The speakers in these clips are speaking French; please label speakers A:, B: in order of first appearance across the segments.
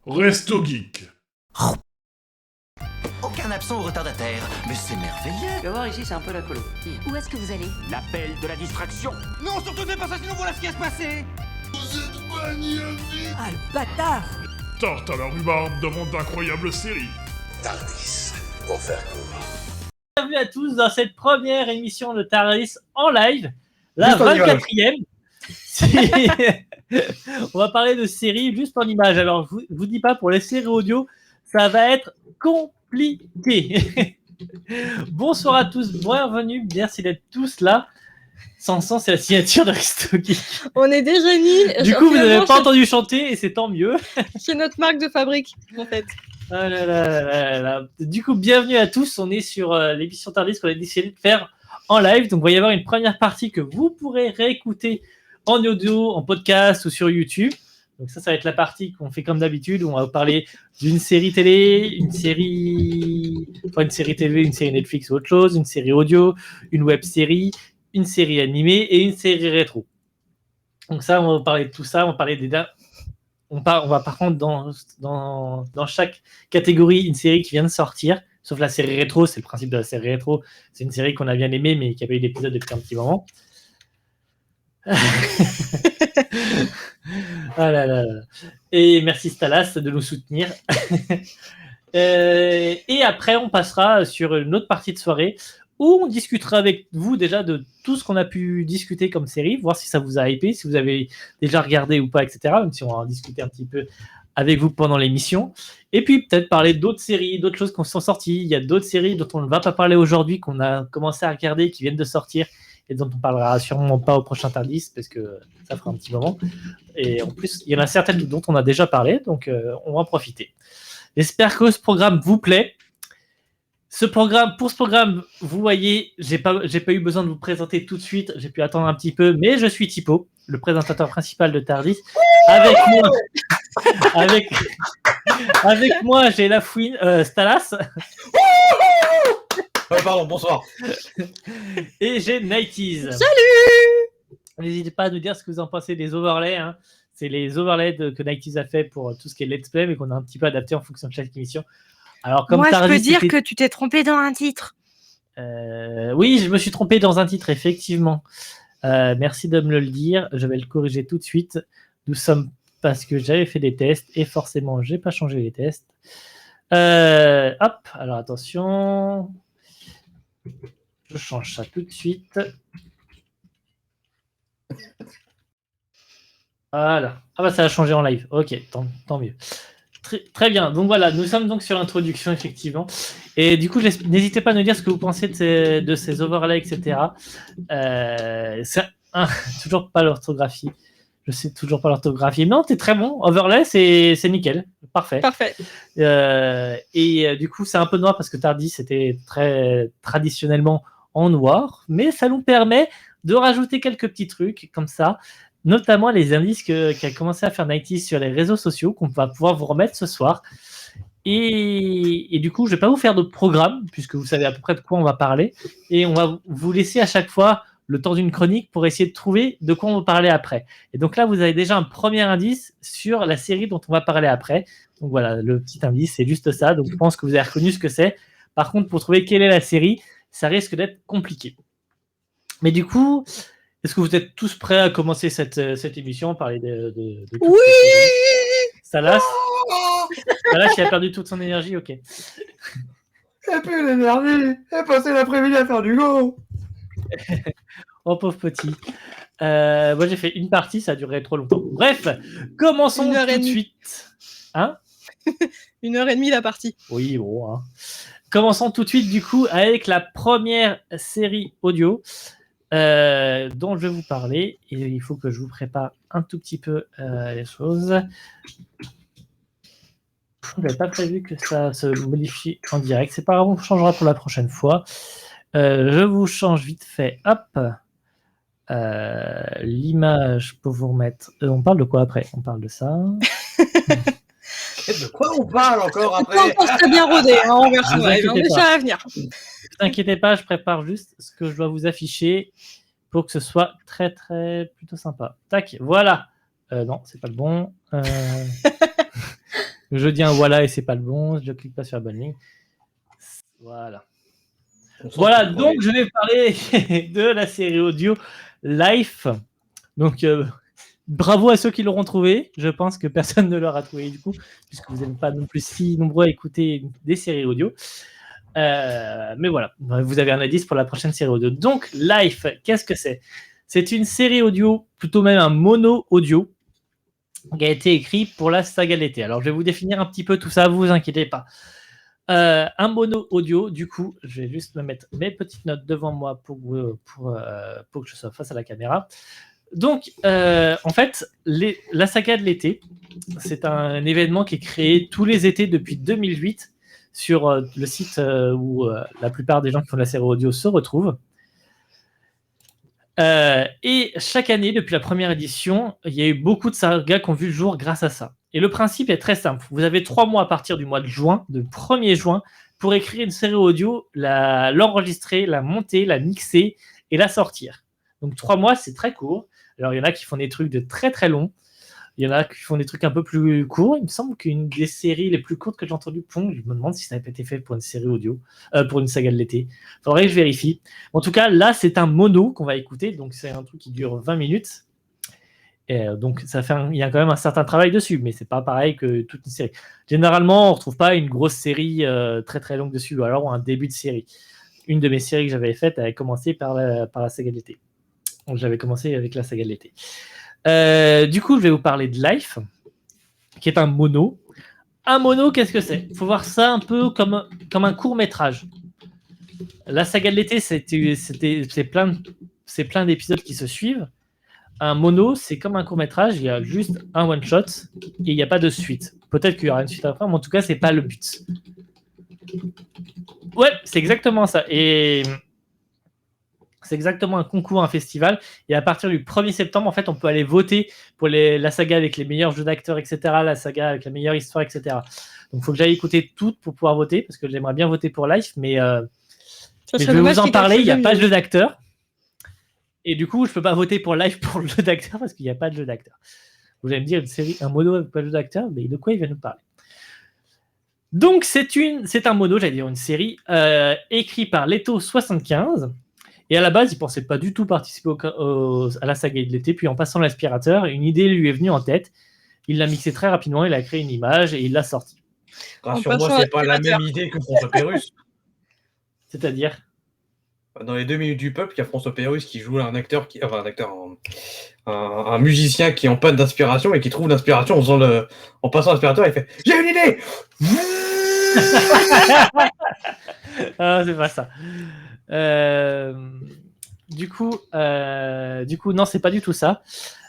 A: Resto Geek.
B: Aucun absent ou retardataire, mais c'est merveilleux.
C: Tu vas voir, ici, c'est un peu la colo.
D: Où est-ce que vous allez?
E: L'appel de la distraction.
B: Non, surtout ne pas ça, sinon voilà ce qui va se passer.
A: Vous êtes magnifique.
C: Ah, le bâtard!
A: Tarte à la rhubarbe demande d'incroyables séries.
F: Tardis, pour faire court.
G: Bienvenue à tous dans cette première émission de Tardis en live, la
H: Juste en
G: 24e. On va parler de séries juste en image. Alors, je vous dis pas, pour les séries audio, ça va être compliqué. Bonsoir à tous, bienvenue, merci d'être tous là. Sanson, c'est la signature de Resto Geek.
I: On est déjà nuls.
G: Du coup, vous n'avez pas entendu chanter et c'est tant mieux.
I: C'est notre marque de fabrique, en fait.
G: Ah là là là là. Du coup, bienvenue à tous. On est sur l'émission Tardis qu'on a décidé de faire en live. Donc, il va y avoir une première partie que vous pourrez réécouter en audio, en podcast ou sur YouTube. Donc, ça va être la partie qu'on fait comme d'habitude où on va vous parler d'une série télé, une série télé, une série Netflix ou autre chose, une série audio, une web série, une série animée et une série rétro. Donc, ça, on va vous parler de tout ça. On va parler des on va par contre dans chaque catégorie une série qui vient de sortir, sauf la série rétro, c'est le principe de la série rétro, c'est une série qu'on a bien aimée mais qui n'a pas eu d'épisode depuis un petit moment. Ah là là. Et merci Stalas de nous soutenir. Et après on passera sur une autre partie de soirée où on discutera avec vous déjà de tout ce qu'on a pu discuter comme série, voir si ça vous a hypé, si vous avez déjà regardé ou pas, etc. Même si on va en discuter un petit peu avec vous pendant l'émission. Et puis peut-être parler d'autres séries, d'autres choses qui sont sorties. Il y a d'autres séries dont on ne va pas parler aujourd'hui, qu'on a commencé à regarder, qui viennent de sortir et dont on parlera sûrement pas au prochain Tardis parce que ça fera un petit moment. Et en plus, il y en a certaines dont on a déjà parlé, donc on va en profiter. J'espère que ce programme vous plaît. Pour ce programme, vous voyez, j'ai pas eu besoin de vous présenter tout de suite, j'ai pu attendre un petit peu, mais je suis Thibaut, le présentateur principal de Tardis. Avec moi, j'ai la fouine, Stalas.
H: Pardon, bonsoir.
G: Et j'ai Nighties.
I: Salut!
G: N'hésitez pas à nous dire ce que vous en pensez des overlays. Hein. C'est les overlays que Nighties a fait pour tout ce qui est let's play, mais qu'on a un petit peu adapté en fonction de chaque émission. Alors, comme
I: moi,
G: Tardis,
I: je peux dire que tu t'es trompé dans un titre.
G: Oui, je me suis trompé dans un titre, effectivement. Merci de me le dire. Je vais le corriger tout de suite. Nous sommes parce que j'avais fait des tests et forcément, j'ai pas changé les tests. Hop, alors attention. Je change ça tout de suite. Voilà. Ah bah ça a changé en live. Ok, tant mieux. Très bien. Donc voilà, nous sommes donc sur l'introduction, effectivement. Et du coup, n'hésitez pas à nous dire ce que vous pensez de ces overlays, etc. Toujours pas l'orthographie. Je sais toujours pas l'orthographie. Non, t'es très bon. Overlay, c'est nickel. Parfait. Et du coup, c'est un peu noir parce que Tardis, c'était très traditionnellement en noir. Mais ça nous permet de rajouter quelques petits trucs comme ça. Notamment les indices qu'a commencé à faire Nighties sur les réseaux sociaux qu'on va pouvoir vous remettre ce soir. Et du coup, je ne vais pas vous faire de programme puisque vous savez à peu près de quoi on va parler. Et on va vous laisser à chaque fois le temps d'une chronique pour essayer de trouver de quoi on va parler après. Et donc là, vous avez déjà un premier indice sur la série dont on va parler après. Donc voilà, le petit indice, c'est juste ça. Donc je pense que vous avez reconnu ce que c'est. Par contre, pour trouver quelle est la série, ça risque d'être compliqué. Mais du coup... Est-ce que vous êtes tous prêts à commencer cette émission, parler de
I: oui.
G: Salas, il a perdu toute son énergie, ok.
H: Et plus l'énergie, et passer l'après-midi à faire du go.
G: Oh pauvre petit. Moi j'ai fait une partie, ça a duré trop longtemps. Bref, commençons tout de suite. Hein?
I: 1h30 la partie.
G: Oui, bon. Hein. Commençons tout de suite du coup avec la première série audio. Dont je vais vous parler et il faut que je vous prépare un tout petit peu les choses. Je n'avais pas prévu que ça se modifie en direct, c'est pas grave, on changera pour la prochaine fois. Je vous change vite fait, hop, l'image pour vous remettre. On parle de quoi après? On parle de ça.
H: De quoi on parle encore après?
I: On s'est bien rodé, hein, on verra ça à venir.
G: Ne t'inquiétez pas, je prépare juste ce que je dois vous afficher pour que ce soit très plutôt sympa. Tac, voilà. Non, c'est pas le bon. Je dis un voilà et c'est pas le bon. Je clique pas sur la bonne ligne. Voilà. Voilà, donc je vais parler de la série audio Life. Donc, bravo à ceux qui l'auront trouvé. Je pense que personne ne l'aura trouvé du coup, puisque vous n'êtes pas non plus si nombreux à écouter des séries audio. Mais voilà, vous avez un indice pour la prochaine série audio. Donc, Life, qu'est-ce que c'est ? C'est une série audio, plutôt même un mono audio, qui a été écrit pour la saga de l'été. Alors, je vais vous définir un petit peu tout ça, vous inquiétez pas. Un mono audio, du coup, je vais juste me mettre mes petites notes devant moi pour que je sois face à la caméra. Donc, en fait, la saga de l'été, c'est un événement qui est créé tous les étés depuis 2008 sur le site où la plupart des gens qui font de la série audio se retrouvent. Et chaque année, depuis la première édition, il y a eu beaucoup de sagas qui ont vu le jour grâce à ça. Et le principe est très simple. Vous avez 3 mois à partir du mois de juin, de 1er juin, pour écrire une série audio, l'enregistrer, la monter, la mixer et la sortir. Donc 3 mois, c'est très court. Alors il y en a qui font des trucs de très très longs. Il y en a qui font des trucs un peu plus courts. Il me semble qu'une des séries les plus courtes que j'ai entendues, je me demande si ça n'a pas été fait pour une série audio, pour une saga de l'été. Il faudrait que je vérifie. En tout cas, là, c'est un mono qu'on va écouter. Donc, c'est un truc qui dure 20 minutes. Et donc, il y a quand même un certain travail dessus, mais c'est pas pareil que toute une série. Généralement, on ne retrouve pas une grosse série très très longue dessus, ou alors un début de série. Une de mes séries que j'avais faites avait commencé par la saga de l'été. Donc, j'avais commencé avec la saga de l'été. Du coup, je vais vous parler de Life, qui est un mono. Un mono, qu'est-ce que c'est ? Il faut voir ça un peu comme un court-métrage. La saga de l'été, c'est plein d'épisodes qui se suivent. Un mono, c'est comme un court-métrage, il y a juste un one-shot et il n'y a pas de suite. Peut-être qu'il y aura une suite après, mais en tout cas, c'est pas le but. Ouais, c'est exactement ça. Et c'est exactement un concours, un festival. Et à partir du 1er septembre, en fait, on peut aller voter pour la saga avec les meilleurs jeux d'acteurs, etc., la saga avec la meilleure histoire, etc. Donc, il faut que j'aille écouter toutes pour pouvoir voter, parce que j'aimerais bien voter pour Life, mais je vais vous en parler, il n'y a pas de jeu d'acteur. Et du coup, je ne peux pas voter pour Life pour le jeu d'acteur, parce qu'il n'y a pas de jeu d'acteur. Vous allez me dire, une série, un mono avec pas de jeu d'acteur, mais de quoi il va nous parler ? Donc, c'est un mono, j'allais dire une série, écrit par Leto75. Et à la base, il ne pensait pas du tout participer à la saga de l'été. Puis en passant l'aspirateur, une idée lui est venue en tête. Il l'a mixé très rapidement, il a créé une image et il l'a sorti.
H: Rassure-moi, c'est pas la même idée que François Pérusse.
G: C'est-à-dire ?
H: Dans les 2 minutes du peuple, il y a François Pérusse qui joue un musicien qui est en panne d'inspiration et qui trouve l'inspiration en passant l'aspirateur. Il fait « J'ai une idée !»
G: Ah, c'est pas ça. Du coup, non, c'est pas du tout ça.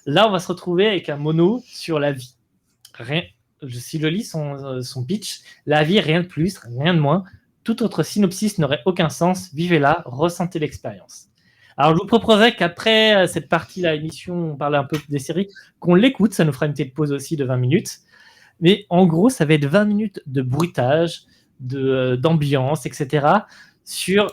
G: Là, on va se retrouver avec un mono sur la vie. Si je lis son pitch, la vie, rien de plus, rien de moins. Tout autre synopsis n'aurait aucun sens. Vivez-la, ressentez l'expérience. Alors, je vous proposerais qu'après cette partie-là, émission, on parle un peu des séries, qu'on l'écoute. Ça nous fera une petite pause aussi de 20 minutes. Mais en gros, ça va être 20 minutes de bruitage, d'ambiance, etc. sur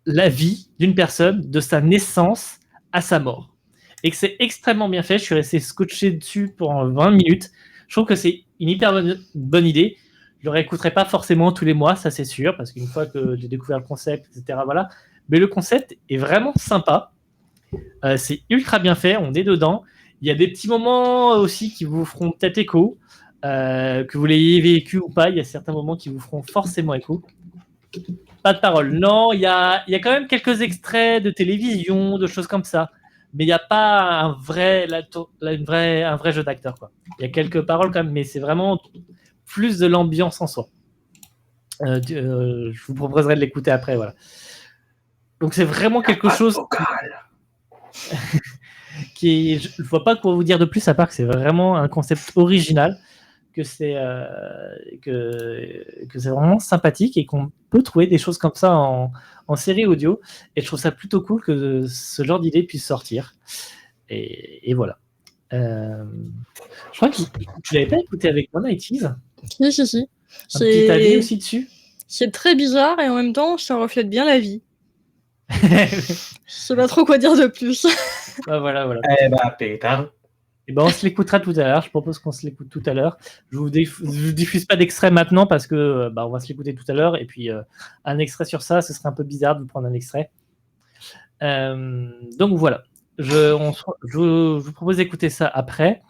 G: la vie d'une personne, de sa naissance à sa mort. Et que c'est extrêmement bien fait. Je suis resté scotché dessus pendant 20 minutes. Je trouve que c'est une hyper bonne idée. Je ne le réécouterai pas forcément tous les mois, ça c'est sûr, parce qu'une fois que j'ai découvert le concept, etc., voilà. Mais le concept est vraiment sympa. C'est ultra bien fait, on est dedans. Il y a des petits moments aussi qui vous feront peut-être écho, que vous l'ayez vécu ou pas. Il y a certains moments qui vous feront forcément écho. Pas de parole. Non, il y a quand même quelques extraits de télévision, de choses comme ça. Mais il n'y a pas un vrai jeu d'acteur, quoi. Il y a quelques paroles quand même, mais c'est vraiment plus de l'ambiance en soi. Je vous proposerai de l'écouter après, voilà. Donc c'est vraiment quelque chose qui je ne vois pas quoi vous dire de plus à part que c'est vraiment un concept original, que c'est vraiment sympathique et qu'on peut trouver des choses comme ça en série audio. Et je trouve ça plutôt cool que ce genre d'idée puisse sortir. Et voilà. Je crois que tu l'avais pas écouté avec moi, Nighties.
I: Si.
G: Un petit avis aussi dessus.
I: C'est très bizarre et en même temps, ça reflète bien la vie. Je sais pas trop quoi dire de plus.
G: Voilà.
H: Eh bah, pétard.
G: Et ben on se l'écoutera tout à l'heure. Je propose qu'on se l'écoute tout à l'heure. Je vous diffuse pas d'extrait maintenant parce que on va se l'écouter tout à l'heure. Et puis un extrait sur ça, ce serait un peu bizarre de vous prendre un extrait. Donc voilà. Je vous propose d'écouter ça après.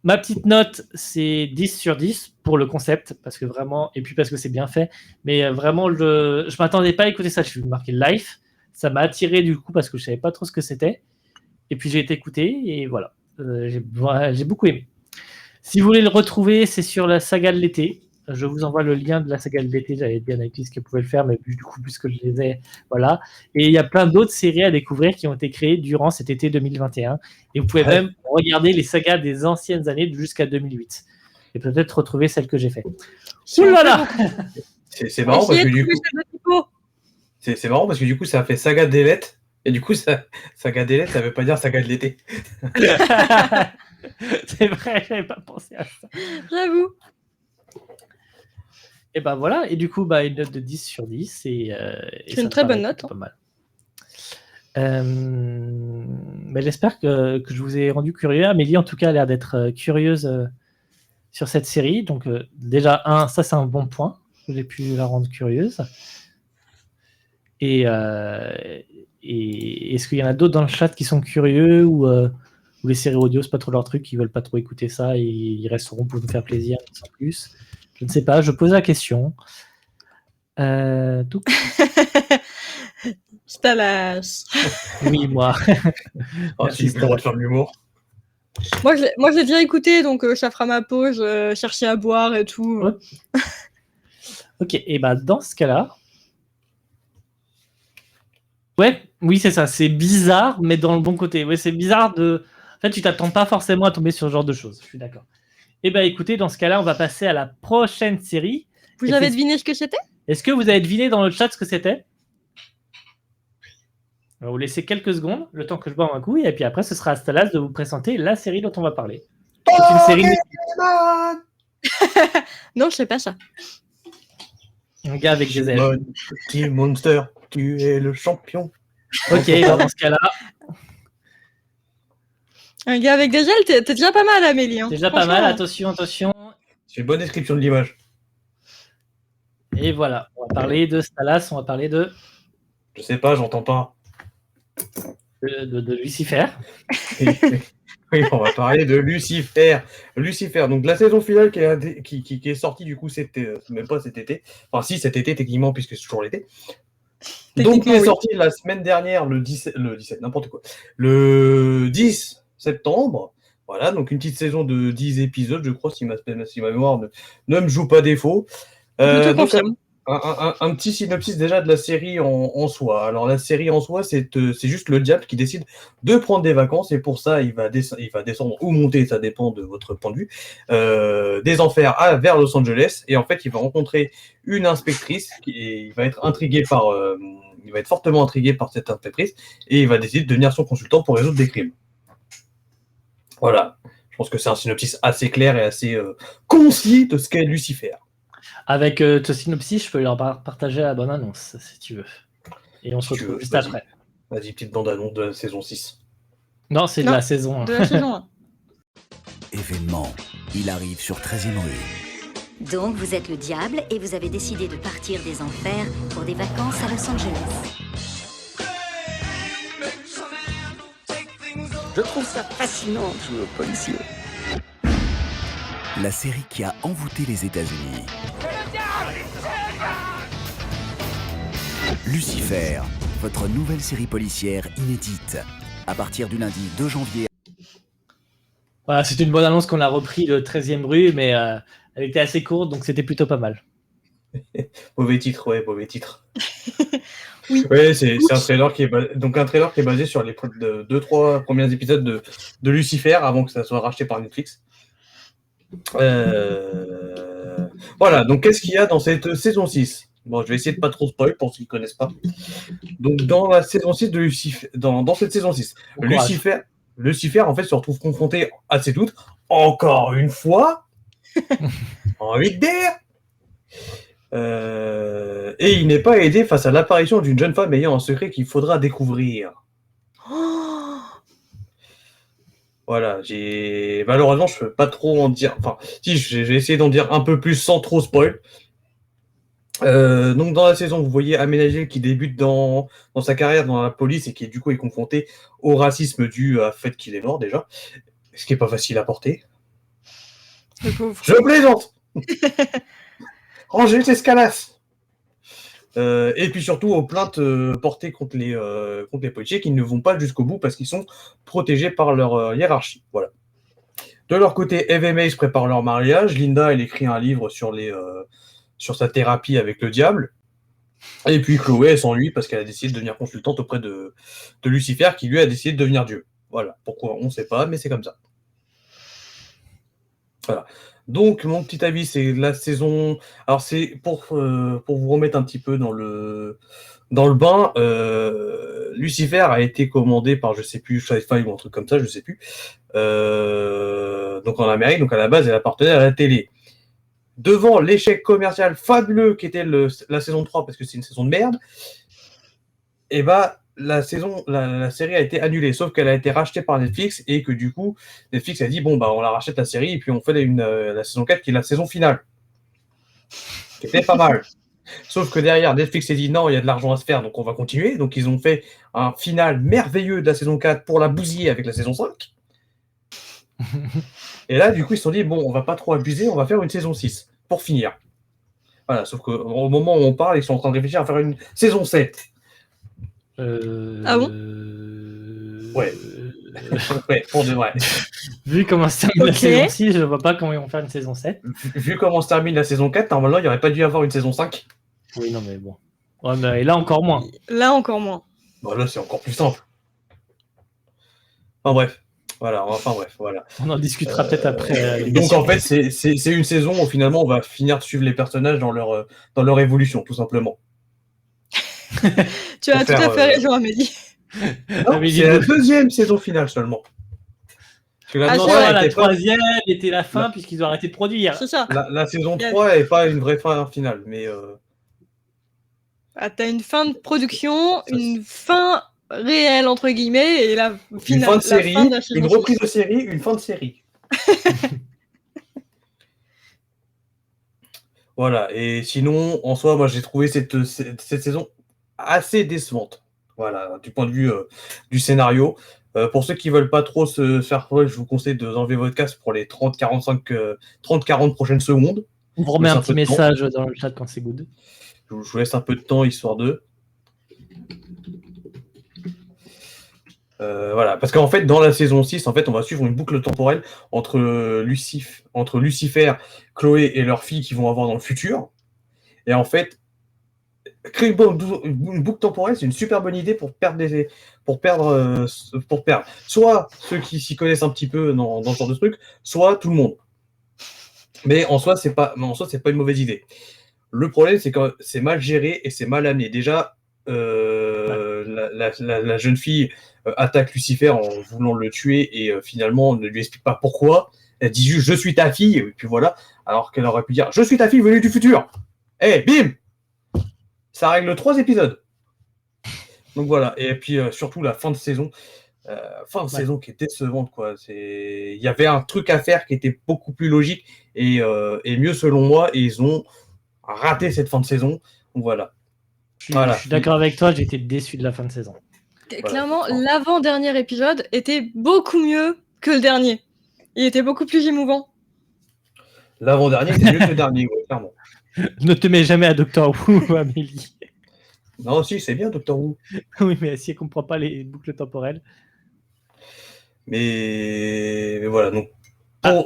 G: Ma petite note, c'est 10 sur 10 pour le concept, parce que vraiment, et puis parce que c'est bien fait. Mais vraiment, je m'attendais pas à écouter ça. Je suis marqué live. Ça m'a attiré du coup parce que je savais pas trop ce que c'était. Et puis j'ai été écouté et voilà. J'ai beaucoup aimé. Si vous voulez le retrouver, c'est sur la saga de l'été. Je vous envoie le lien de la saga de l'été. J'avais dit à Nike qu'elle pouvait le faire, mais du coup, puisque je les ai, voilà. Et il y a plein d'autres séries à découvrir qui ont été créées durant cet été 2021. Et vous pouvez même regarder les sagas des anciennes années jusqu'à 2008. Et peut-être retrouver celle que j'ai faite. Ouh là là.
H: C'est marrant parce que du coup, c'est marrant parce que du coup, ça a fait saga d'Elette. Et du coup, saga d'Elette, ça veut pas dire saga de l'été.
G: C'est vrai, j'avais pas pensé à ça.
I: J'avoue.
G: Et ben voilà, et du coup, une note de 10 sur 10. C'est
I: une très bonne note.
G: Pas mal. J'espère que je vous ai rendu curieux. Amélie, en tout cas, a l'air d'être curieuse sur cette série. Donc, déjà, ça, c'est un bon point. J'ai pu la rendre curieuse. Et est-ce qu'il y en a d'autres dans le chat qui sont curieux ou les séries audio, c'est pas trop leur truc, ils veulent pas trop écouter ça et ils resteront pour nous faire plaisir sans plus. Je ne sais pas, je pose la question. Tout.
I: Stalas.
G: Oui, moi.
H: Si, le droit de faire de l'humour.
I: Moi, je l'ai déjà écouté, donc ça fera ma pause, chercher à boire et tout.
G: Ouais. Ok, et dans ce cas-là. Oui, c'est ça. C'est bizarre, mais dans le bon côté. Ouais, c'est bizarre de. En fait, tu t'attends pas forcément à tomber sur ce genre de choses. Je suis d'accord. Et écoutez, dans ce cas-là, on va passer à la prochaine série.
I: Vous avez deviné ce que c'était ?
G: Est-ce que vous avez deviné dans le chat ce que c'était ? On va vous laisser quelques secondes, le temps que je bois un coup, et puis après, ce sera à Stalas de vous présenter la série dont on va parler. C'est une série.
I: Non, je sais pas ça.
G: Un gars avec des ailes.
H: Petit monster, tu es le champion.
G: Ok, dans ce cas-là.
I: Un gars avec des ailes, t'es déjà pas mal, Amélie. Hein.
G: Déjà pas mal, attention.
H: C'est une bonne description de l'image.
G: Et voilà, on va parler de Stalas, on va parler de.
H: Je sais pas, j'entends pas.
G: De Lucifer.
H: Oui, on va parler de Lucifer. Lucifer, donc la saison finale qui est sortie du coup, c'était même pas cet été. Enfin, si, cet été techniquement, puisque c'est toujours l'été. Donc, il est sorti la semaine dernière, le 10 septembre. Voilà, donc une petite saison de 10 épisodes, je crois, si ma mémoire ne me joue pas défaut. Donc, un petit synopsis déjà de la série en soi. Alors, la série en soi, c'est juste le diable qui décide de prendre des vacances, et pour ça, il va descendre ou monter, ça dépend de votre point de vue, des enfers vers Los Angeles, et en fait, il va rencontrer une inspectrice, et il va être fortement intrigué par cette inspectrice, et il va décider de devenir son consultant pour résoudre des crimes. Voilà, je pense que c'est un synopsis assez clair et assez concis de ce qu'est Lucifer.
G: Avec ce synopsis, je peux leur partager la bonne annonce, si tu veux. Et on se retrouve juste après.
H: Vas-y, petite bande-annonce de la saison 6.
G: Non, c'est de la saison 1.
I: De la saison 1.
C: Événement, il arrive sur 13e rue.
D: Donc vous êtes le diable et vous avez décidé de partir des enfers pour des vacances à Los Angeles.
C: Je trouve ça fascinant de jouer au policier. La série qui a envoûté les États-Unis. Lucifer, votre nouvelle série policière inédite. À partir du lundi 2 janvier.
G: Voilà, c'est une bonne annonce qu'on a repris le 13e rue, mais elle était assez courte, donc c'était plutôt pas mal.
H: Mauvais titre.
I: Oui.
H: Ouais, c'est un trailer qui est basé sur les 2-3 premiers épisodes de Lucifer avant que ça soit racheté par Netflix. Voilà, donc qu'est-ce qu'il y a dans cette saison 6 ? Bon, je vais essayer de pas trop spoil pour ceux qui ne connaissent pas. Donc, dans la saison 6 de Lucifer, dans cette saison 6, Lucifer, en fait, se retrouve confronté à ses doutes, encore une fois, envie de dire. Et il n'est pas aidé face à l'apparition d'une jeune femme ayant un secret qu'il faudra découvrir. Voilà, malheureusement, je peux pas trop en dire. Enfin, si, j'ai essayé d'en dire un peu plus sans trop spoil. Donc dans la saison, vous voyez Aménagel qui débute dans sa carrière dans la police et qui du coup est confronté au racisme dû au fait qu'il est noir déjà, ce qui est pas facile à porter.
I: Le pauvre.
H: Je plaisante. Rangez tes scalas. Et puis surtout aux plaintes portées contre les policiers qui ne vont pas jusqu'au bout parce qu'ils sont protégés par leur hiérarchie. Voilà. De leur côté, Eve et Mace préparent leur mariage. Linda, elle écrit un livre sur sa thérapie avec le diable. Et puis Chloé, elle s'ennuie parce qu'elle a décidé de devenir consultante auprès de Lucifer, qui lui a décidé de devenir Dieu. Voilà. Pourquoi, on ne sait pas, mais c'est comme ça. Voilà. Donc, mon petit avis, c'est la saison... Alors, c'est pour vous remettre un petit peu dans le bain, Lucifer a été commandé par, je sais plus, Sci-Fi ou un truc comme ça, je sais plus. Donc, en Amérique, donc à la base, elle appartenait à la télé. Devant l'échec commercial fabuleux qu'était la saison 3, parce que c'est une saison de merde, et bah, la série a été annulée, sauf qu'elle a été rachetée par Netflix, et que du coup, Netflix a dit, bon, bah, on la rachète la série, et puis on fait la saison 4, qui est la saison finale. Qui était pas mal. Sauf que derrière, Netflix s'est dit, non, il y a de l'argent à se faire, donc on va continuer. Donc ils ont fait un final merveilleux de la saison 4 pour la bousiller avec la saison 5. Et là, du coup, ils se sont dit, bon, on va pas trop abuser, on va faire une saison 6, pour finir. Voilà, sauf qu'au moment où on parle, ils sont en train de réfléchir à faire une saison 7.
I: Ah bon
H: Ouais. Ouais, pour de vrai.
G: Vu comment se termine la saison 6, je vois pas comment ils vont faire une saison 7.
H: Vu comment se termine la saison 4, normalement, il n'y aurait pas dû y avoir une saison 5.
G: Oui, non, mais bon. Ouais, mais là, encore moins.
I: Là, encore moins.
H: Bon, là, c'est encore plus simple. Enfin, bref. Voilà.
G: On en discutera peut-être après.
H: Donc, en fait, c'est une saison où, finalement, on va finir de suivre les personnages dans leur évolution, tout simplement.
I: Tu as tout à fait raison, Amélie.
H: Non, c'est la deuxième saison finale seulement. Parce que
G: la troisième était la fin puisqu'ils ont arrêté de produire.
I: C'est ça.
H: La saison 3 n'est pas une vraie fin finale, mais...
I: Ah, t'as une fin de production, une fin réelle, entre guillemets, et la finale.
H: Une fin de série, une reprise
I: 6.
H: de série, une fin de série. Voilà, et sinon, en soi, moi, j'ai trouvé cette saison assez décevante. Voilà, du point de vue du scénario. Pour ceux qui veulent pas trop se faire peur, je vous conseille d'enlever votre casque pour les 30-40 prochaines secondes.
G: On vous remet un petit message dans le chat quand c'est good.
H: Je vous laisse un peu de temps, histoire de... voilà, parce qu'en fait, dans la saison 6, en fait, on va suivre une boucle temporelle entre Lucifer, Chloé et leur fille qui vont avoir dans le futur. Et en fait, créer une boucle temporelle, c'est une super bonne idée pour perdre soit ceux qui s'y connaissent un petit peu dans ce genre de truc, soit tout le monde. Mais en soi, c'est pas une mauvaise idée. Le problème, c'est que c'est mal géré et c'est mal amené. Déjà, la jeune fille attaque Lucifer en voulant le tuer et finalement, on ne lui explique pas pourquoi. Elle dit juste « je suis ta fille » et puis voilà. Alors qu'elle aurait pu dire « je suis ta fille venue du futur ». Eh, bim, ça règle 3 épisodes. Donc voilà. Et puis surtout la fin de saison. Saison qui est décevante, quoi. Il y avait un truc à faire qui était beaucoup plus logique et mieux selon moi. Et ils ont raté cette fin de saison. Donc voilà.
G: Je suis d'accord avec toi, j'ai été déçu de la fin de saison.
I: Clairement, l'avant-dernier épisode était beaucoup mieux que le dernier. Il était beaucoup plus émouvant.
H: L'avant-dernier était mieux que le dernier, ouais, clairement.
G: Ne te mets jamais à Doctor Who, Amélie.
H: Non, si, c'est bien Doctor Who.
G: Oui, mais si elle comprend pas les boucles temporelles.
H: Mais voilà, donc.
G: Alors,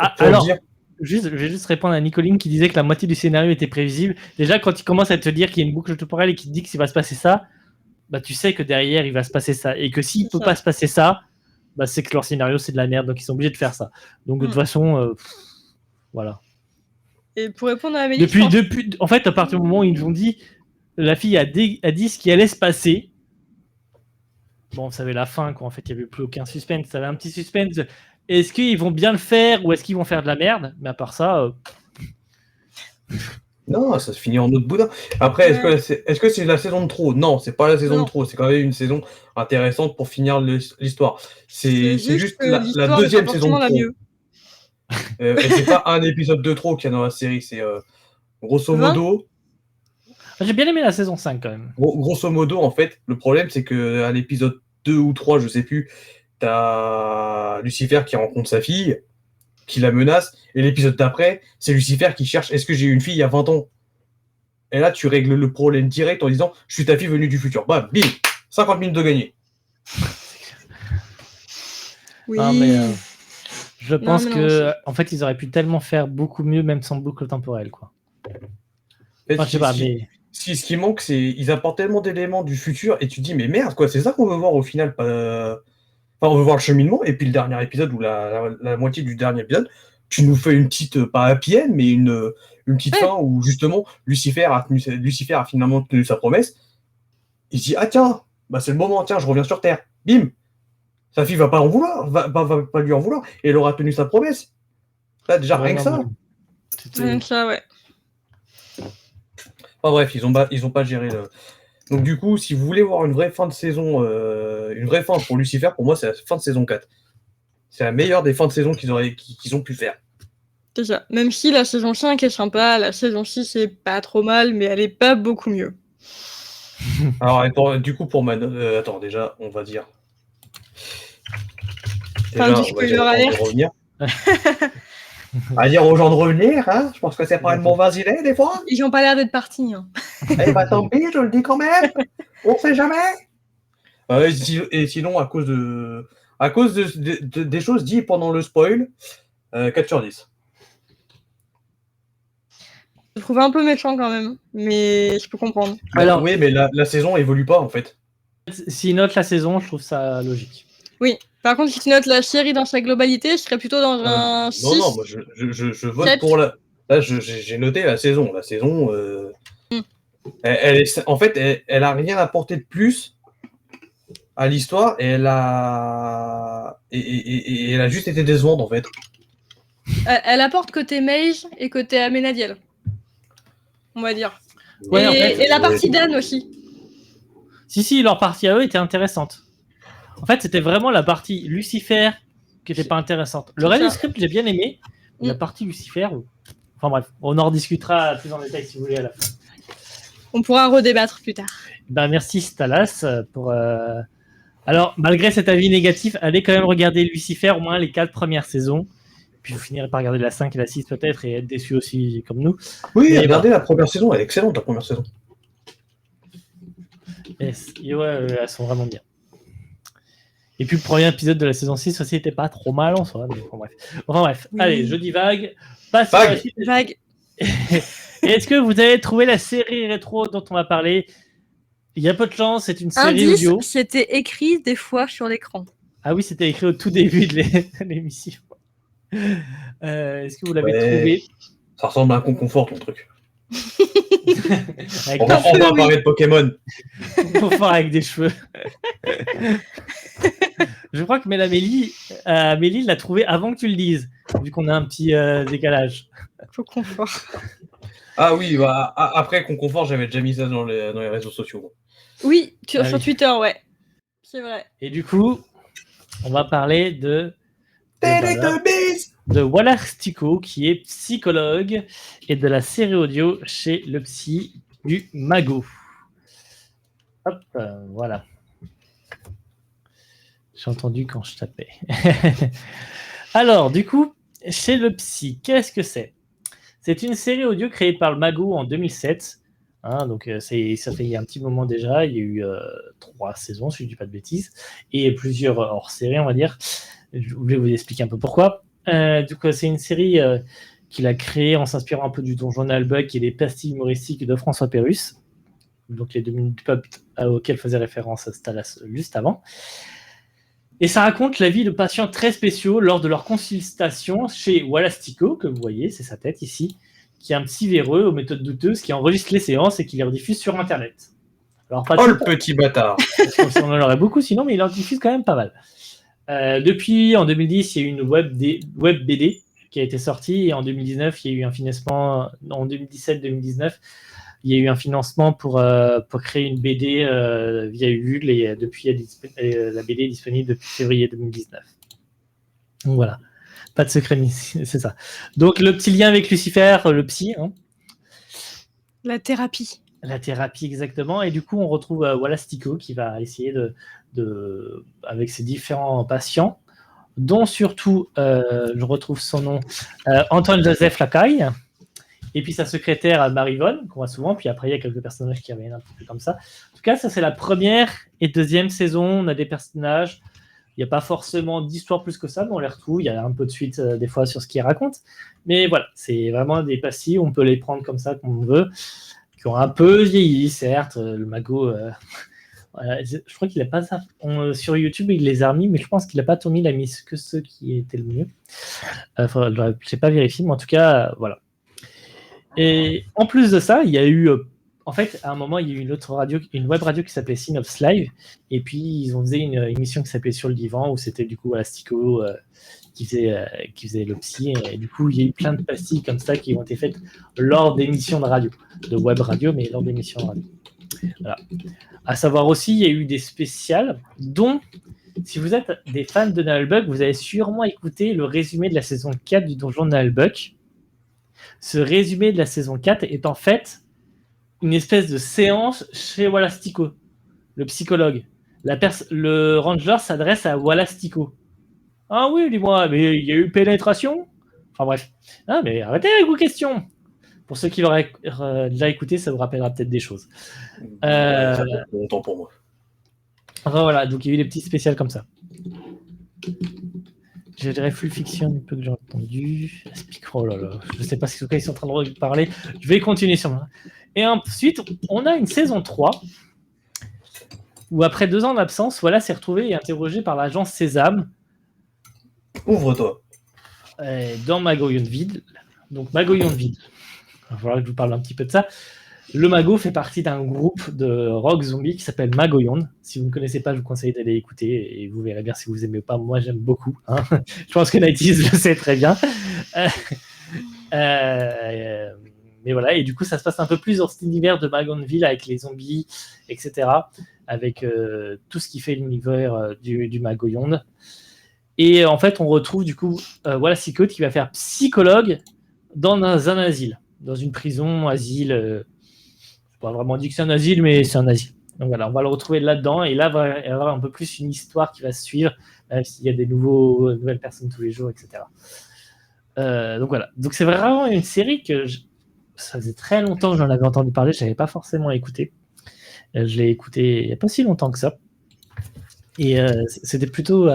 G: je vais juste répondre à Nicoline qui disait que la moitié du scénario était prévisible. Déjà, quand il commence à te dire qu'il y a une boucle temporelle et qu'il te dit qu'il va se passer ça, bah tu sais que derrière il va se passer ça. Et que s'il peut pas se passer ça, bah c'est que leur scénario c'est de la merde, donc ils sont obligés de faire ça. Donc de toute façon, voilà.
I: Et pour répondre à Amélie,
G: depuis, en fait, à partir du moment où ils nous ont dit, la fille a dit ce qui allait se passer. Bon, on savait la fin, quoi. En fait, il n'y avait plus aucun suspense. Ça avait un petit suspense. Est-ce qu'ils vont bien le faire ou est-ce qu'ils vont faire de la merde? Mais à part ça,
H: Non, ça se finit en autre boudin. Après, est-ce que c'est la saison de trop? Non, c'est pas la saison de trop. C'est quand même une saison intéressante pour finir l'histoire. C'est juste
I: que
H: la
I: l'histoire n'est
H: deuxième
I: pas
H: saison
I: forcément
H: de
I: la
H: trop.
I: mieux.
H: Et c'est pas un épisode de trop qu'il y a dans la série. C'est grosso modo.
G: J'ai bien aimé la saison 5 quand même.
H: Grosso modo, en fait, le problème, c'est que à l'épisode 2 ou 3, je sais plus, t'as Lucifer qui rencontre sa fille, qui la menace, et l'épisode d'après, c'est Lucifer qui cherche est-ce que j'ai eu une fille il y a 20 ans? Et là, tu règles le problème direct en disant je suis ta fille venue du futur. Bam, bim, 50 minutes de gagné.
I: Oui.
G: Non, mais je pense
I: mais non,
G: que en fait, ils auraient pu tellement faire beaucoup mieux, même sans boucle temporelle, quoi. Enfin, je sais pas, mais
H: Ce qui manque, c'est ils apportent tellement d'éléments du futur et tu te dis mais merde quoi, c'est ça qu'on veut voir au final. Enfin, on veut voir le cheminement et puis le dernier épisode ou la moitié du dernier épisode, tu nous fais une petite pas happy end mais une petite fin où justement Lucifer a finalement tenu sa promesse. Il se dit ah tiens, bah c'est le moment, tiens je reviens sur Terre. Bim, sa fille va pas en vouloir, va pas lui en vouloir et elle aura tenu sa promesse. Là déjà rien que ça.
I: Rien que ça, ouais.
H: Enfin bref, ils ont pas géré le. Donc du coup, si vous voulez voir une vraie fin de saison, une vraie fin pour Lucifer, pour moi c'est la fin de saison 4. C'est la meilleure des fins de saison qu'ils ont pu faire.
I: C'est ça. Même si la saison 5 est sympa, la saison 6 est pas trop mal, mais elle est pas beaucoup mieux.
H: Alors du coup pour ma attends déjà, on va dire.
I: Fin du spoiler alert.
H: À dire aux gens de revenir, hein. Je pense que c'est pas une mauvaise idée des fois.
I: Ils ont pas l'air d'être partis. Hein.
H: Eh bah tant pis, je le dis quand même. On sait jamais. Et sinon, à cause des choses dites pendant le spoil, 4 sur 10.
I: Je trouve un peu méchant quand même, mais je peux comprendre.
G: Alors,
H: oui, mais la saison évolue pas en fait.
G: s'ils notent la saison, je trouve ça logique.
I: Oui. Par contre, si tu notes la série dans sa globalité, je serais plutôt dans un 6.
H: Non, moi je vote
I: 7.
H: pour la. Là, j'ai noté la saison. La saison, en fait, elle a rien apporté de plus à l'histoire et elle a juste été décevante en fait.
I: Elle apporte côté Mage et côté Amenadiel. On va dire.
G: Ouais,
I: et,
G: en fait,
I: et la partie d'Anne aussi.
G: Si, leur partie à eux était intéressante. En fait, c'était vraiment la partie Lucifer qui n'était pas intéressante. Le reste du script, j'ai bien aimé. Mais la partie Lucifer, enfin bref, on en rediscutera plus en détail si vous voulez à la fin.
I: On pourra redébattre plus tard.
G: Ben, merci Stalas pour. Alors, malgré cet avis négatif, allez quand même regarder Lucifer au moins les 4 premières saisons. Puis vous finirez par regarder la 5 et la 6 peut-être et être déçu aussi comme nous.
H: Oui, regardez la première saison, elle est excellente la première saison.
G: Yes. Et ouais, elles sont vraiment bien. Et puis le premier épisode de la saison 6 aussi n'était pas trop mal en soi. Mais bon, bref.
I: Oui.
G: Allez, je divague. Passe
H: Vague.
G: sur la suite.
I: Vague.
G: Est-ce que vous avez trouvé la série rétro dont on va parler? Il y a peu de chance, c'est une série
I: Indice,
G: audio.
I: c'était écrit des fois sur l'écran.
G: Ah oui, c'était écrit au tout début de l'émission. Est-ce que vous l'avez trouvé?
H: Ça ressemble à un Conconfort ton truc.
G: Avec
H: On va parler de Pokémon.
G: avec des cheveux. Je crois que Mélie l'a trouvé avant que tu le dises, vu qu'on a un petit décalage.
I: Faut confort.
H: Ah oui, bah, après Conconfort, j'avais déjà mis ça dans les réseaux sociaux.
I: Oui, sur
G: oui.
I: Twitter, ouais. C'est vrai.
G: Et du coup, on va parler de Wallace Tico, qui est psychologue, et de la série audio chez le psy du Mago. Hop, voilà. J'ai entendu quand je tapais. Alors, du coup, chez le psy, qu'est-ce que c'est? C'est une série audio créée par le Mago en 2007. Hein, donc, ça fait un petit moment déjà. Il y a eu 3 saisons, si je ne dis pas de bêtises, et plusieurs hors-séries, on va dire. Je voulais vous expliquer un peu pourquoi. Du coup, c'est une série qu'il a créée en s'inspirant un peu du Donjon Nullbug et des pastilles humoristiques de François Pérusse. Donc, les 2 minutes pop auxquelles faisait référence Stalas juste avant. Et ça raconte la vie de patients très spéciaux lors de leur consultation chez Wallace Tico, que vous voyez, c'est sa tête ici, qui est un psy véreux aux méthodes douteuses qui enregistre les séances et qui les rediffuse sur Internet. Alors, pas
H: le petit bâtard.
G: On en aurait beaucoup sinon, mais il en diffuse quand même pas mal. Depuis, en 2010, il y a eu une web BD qui a été sorti, et en 2019, il y a eu un financement, en 2017-2019, il y a eu un financement pour créer une BD via Ulule, et depuis, la BD est disponible depuis février 2019. Donc voilà, pas de secret, mais c'est ça. Donc le petit lien avec Lucifer, le psy, hein.
I: La thérapie.
G: La thérapie, exactement. Et du coup, on retrouve Wallace Tico qui va essayer avec ses différents patients, dont surtout, je retrouve son nom, Antoine-Joseph Lacaille, et puis sa secrétaire Marie-Vonne, qu'on voit souvent, puis après il y a quelques personnages qui reviennent un petit peu comme ça. En tout cas, ça c'est la première et deuxième saison, on a des personnages, il n'y a pas forcément d'histoire plus que ça, mais on les retrouve, il y a un peu de suite des fois sur ce qu'ils racontent, mais voilà, c'est vraiment des pastilles, on peut les prendre comme ça, comme on veut, qui ont un peu vieilli, certes, le magot... Voilà, je crois qu'il n'a pas ça. Sur YouTube, il les a remis, mais je pense qu'il n'a pas tourné, il a mis que ceux qui étaient le mieux. Je n'ai pas vérifié, mais en tout cas, voilà. Et en plus de ça, il y a eu, en fait, à un moment, il y a eu une autre radio, une web radio qui s'appelait Synops Live, et puis ils ont fait une émission qui s'appelait Sur le divan, où c'était du coup Alastico qui faisait le psy, et du coup, il y a eu plein de pastilles comme ça qui ont été faites lors d'émissions de radio, de web radio, mais lors d'émissions de radio. Voilà. À savoir aussi, il y a eu des spéciales, dont, si vous êtes des fans de Nullbuck, vous avez sûrement écouté le résumé de la saison 4 du donjon de Nullbuck. Ce résumé de la saison 4 est en fait une espèce de séance chez Wallace Tico, le psychologue. Le ranger s'adresse à Wallace Tico. Ah oui, dis-moi, mais il y a eu pénétration ? Enfin bref. Ah, mais arrêtez avec vos questions. Pour ceux qui l'auraient déjà écouté, ça vous rappellera peut-être des choses.
H: Ça fait longtemps pour moi.
G: Enfin voilà, donc il y a eu des petits spéciales comme ça. Je dirais Full Fiction, un peu que j'ai entendu. Oh là là, je ne sais pas ce qu'ils sont en train de parler. Je vais continuer sur moi. Et ensuite, on a une saison 3 où après 2 ans d'absence, voilà, s'est retrouvé et interrogé par l'agence Sésame.
H: Ouvre-toi.
G: Dans Magoyonville. Donc Magoyonville. Il va falloir que je vous parle un petit peu de ça. Le Mago fait partie d'un groupe de rock zombie qui s'appelle Magoyon. Si vous ne connaissez pas, je vous conseille d'aller écouter et vous verrez bien si vous aimez ou pas. Moi, j'aime beaucoup. Hein. Je pense que Nighties le sait très bien. Mais voilà, et du coup, ça se passe un peu plus dans cet univers de Magoyonville avec les zombies, etc. Avec tout ce qui fait l'univers du Magoyon. Et en fait, on retrouve du coup Wallace Tico qui va faire psychologue dans un asile. Dans une prison, asile, je pas vraiment dit que c'est un asile, mais c'est un asile. Donc voilà, on va le retrouver là-dedans, et là, il va y avoir un peu plus une histoire qui va se suivre, même s'il y a des nouvelles personnes tous les jours, etc. Donc voilà, donc c'est vraiment une série que ça faisait très longtemps que j'en avais entendu parler, je n'avais pas forcément écouté. Je l'ai écouté il n'y a pas si longtemps que ça. Et c'était plutôt...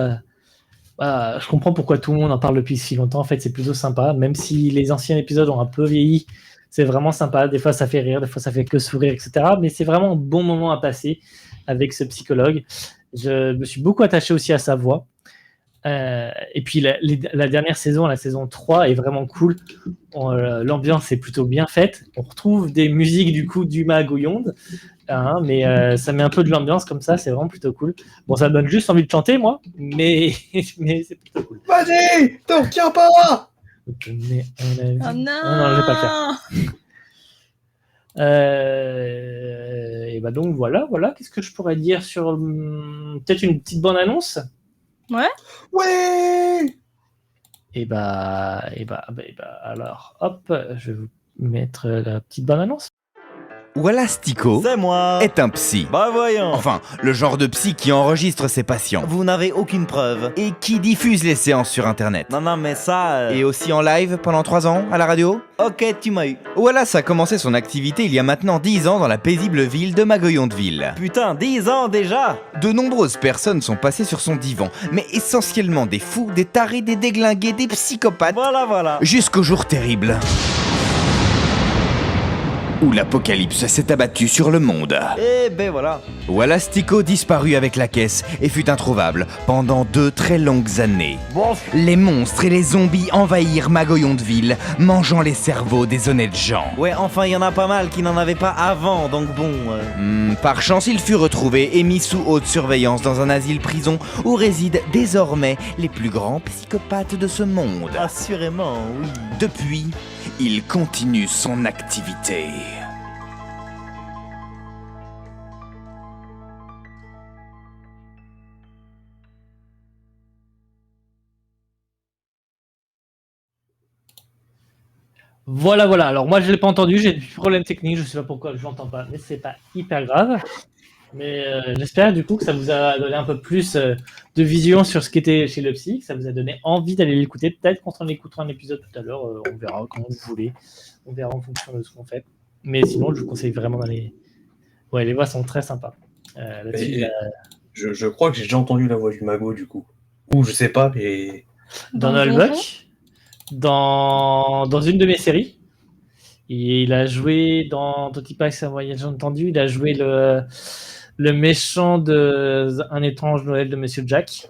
G: je comprends pourquoi tout le monde en parle depuis si longtemps. En fait, c'est plutôt sympa. Même si les anciens épisodes ont un peu vieilli, c'est vraiment sympa. Des fois, ça fait rire, des fois, ça fait que sourire, etc. Mais c'est vraiment un bon moment à passer avec ce psychologue. Je me suis beaucoup attaché aussi à sa voix. Et puis, la dernière saison, la saison 3, est vraiment cool. L'ambiance est plutôt bien faite. On retrouve des musiques du coup du Magoyon. Mais ça met un peu de l'ambiance comme ça, c'est vraiment plutôt cool. Bon, ça me donne juste envie de chanter, moi, mais c'est plutôt cool.
H: Vas-y, t'en retiens pas.
I: Oh non,
G: non, je vais pas le faire. Et bah donc voilà, qu'est-ce que je pourrais dire sur peut-être une petite bonne annonce.
H: Ouais.
G: Et bah, alors, hop, je vais vous mettre la petite bonne annonce.
E: Wallace Tico
B: C'est moi.
E: est un psy.
B: Bah voyons.
E: Enfin, le genre de psy qui enregistre ses patients
B: Vous n'avez aucune preuve.
E: et qui diffuse les séances sur internet.
B: Non, mais ça...
E: Et aussi en live pendant 3 ans à la radio.
B: Ok, tu m'as eu.
E: Wallace a commencé son activité il y a maintenant 10 ans dans la paisible ville de Magoyonville.
B: Putain, 10 ans déjà.
E: De nombreuses personnes sont passées sur son divan, mais essentiellement des fous, des tarés, des déglingués, des psychopathes,
B: Voilà.
E: jusqu'au jour terrible où l'apocalypse s'est abattu sur le monde.
B: Et ben voilà.
E: Wallastico disparut avec la caisse et fut introuvable pendant 2 très longues années. Les monstres et les zombies envahirent Magoyondeville, mangeant les cerveaux des honnêtes gens.
B: Ouais, enfin, il y en a pas mal qui n'en avaient pas avant, donc bon...
E: Par chance, il fut retrouvé et mis sous haute surveillance dans un asile-prison où résident désormais les plus grands psychopathes de ce monde.
B: Assurément, oui.
E: Depuis, il continue son activité.
G: Voilà, voilà. Alors moi, je l'ai pas entendu. J'ai des problèmes techniques. Je sais pas pourquoi je l'entends pas, mais c'est pas hyper grave. Mais j'espère du coup que ça vous a donné un peu plus de vision sur ce qu'était chez le psy, que ça vous a donné envie d'aller l'écouter. Peut-être qu'on écoutera un épisode tout à l'heure. On verra quand vous voulez. On verra en fonction de ce qu'on fait. Mais sinon, je vous conseille vraiment d'aller. Ouais, les voix sont très sympas.
H: Je crois que j'ai déjà entendu la voix du Mago du coup. Ou je sais pas, mais.
G: Dans Nullbuck, dans une de mes séries. Et il a joué dans Toti Pax, j'ai entendu, il a joué le méchant de Un étrange Noël de Monsieur Jack.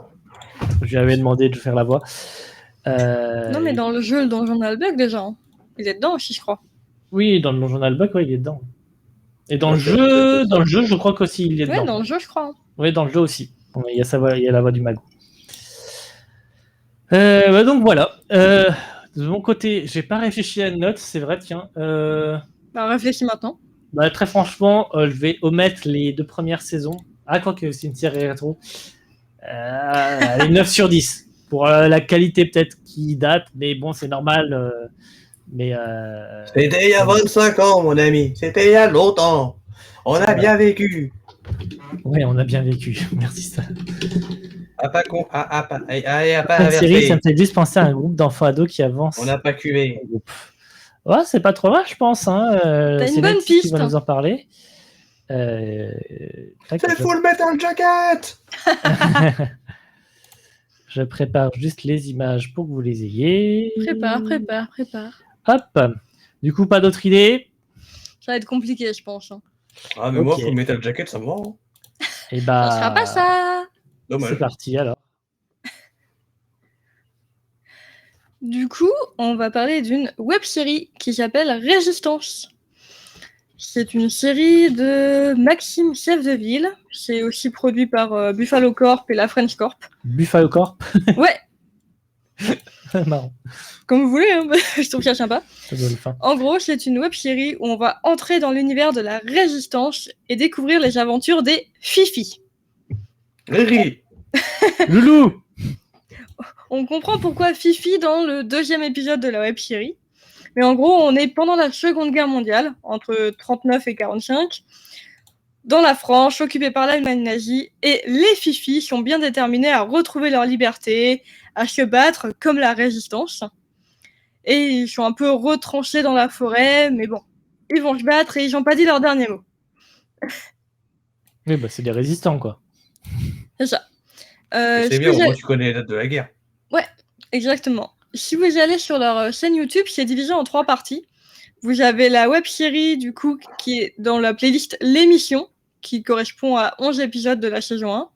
G: Je lui avais demandé de faire la voix.
I: Non, mais dans le jeu, le Donjon Nullbuck, déjà. Hein. Il est dedans aussi, je crois.
G: Oui, dans le Donjon Nullbuck, ouais, il est dedans. Et dans le jeu, je crois qu'aussi il est dedans.
I: Ouais, dans le jeu, je crois.
G: Oui, dans le jeu aussi. Il y a sa voix, il y a la voix du Mago. Donc voilà. De mon côté, j'ai pas réfléchi à une note, c'est vrai, tiens.
I: Bah, réfléchis maintenant.
G: Bah, très franchement, je vais omettre les 2 premières saisons. Ah, quoique c'est une série rétro. Allez, 9 sur 10. Pour la qualité peut-être qui date, mais bon, c'est normal.
H: C'était il y a 25 ans, mon ami. C'était il y a longtemps. On a bien vécu.
G: Ouais, on a bien vécu. Merci, ça.
H: Pas
G: série, ça me fait juste penser à un groupe d'enfants ados qui avance.
H: On n'a pas cuvé.
G: Ouais, c'est pas trop mal, je pense. Hein.
I: T'as une
G: c'est
I: bonne
G: Netflix qui
I: piste.
G: va nous en parler.
H: C'est Full Metal Jacket.
G: Je prépare juste les images pour que vous les ayez.
I: Prépare.
G: Hop. Du coup, pas d'autres idées?
I: Ça va être compliqué, je pense. Hein.
H: Ah, mais moi, Full Metal Jacket, ça me va. Hein.
G: Et bah.
I: Ça sera pas ça.
H: Dommage.
G: C'est parti alors.
I: Du coup, on va parler d'une web-série qui s'appelle Résistance. C'est une série de Maxime Chefdeville. C'est aussi produit par Buffalo Corp et la French Corp.
G: Buffalo Corp.
I: Ouais,
G: Marrant.
I: comme vous voulez, hein. Je trouve ça sympa.
G: Ça donne faim.
I: En gros, c'est une web-série où on va entrer dans l'univers de la Résistance et découvrir les aventures des Fifi.
H: Riri.
G: Loulou.
I: On comprend pourquoi Fifi dans le 2e épisode de la web-série. Mais en gros, on est pendant la Seconde Guerre mondiale, entre 39 et 45, dans la France, occupée par l'Allemagne nazie, et les Fifi sont bien déterminés à retrouver leur liberté, à se battre comme la Résistance. Et ils sont un peu retranchés dans la forêt, mais bon, ils vont se battre et ils n'ont pas dit leur dernier mot.
G: Oui, bah c'est des résistants, quoi.
I: C'est ça.
H: C'est bien, au moins tu connais les dates de la guerre.
I: Ouais, exactement. Si vous allez sur leur chaîne YouTube, c'est divisé en 3 parties. Vous avez la web-série, du coup, qui est dans la playlist L'émission, qui correspond à 11 épisodes de la saison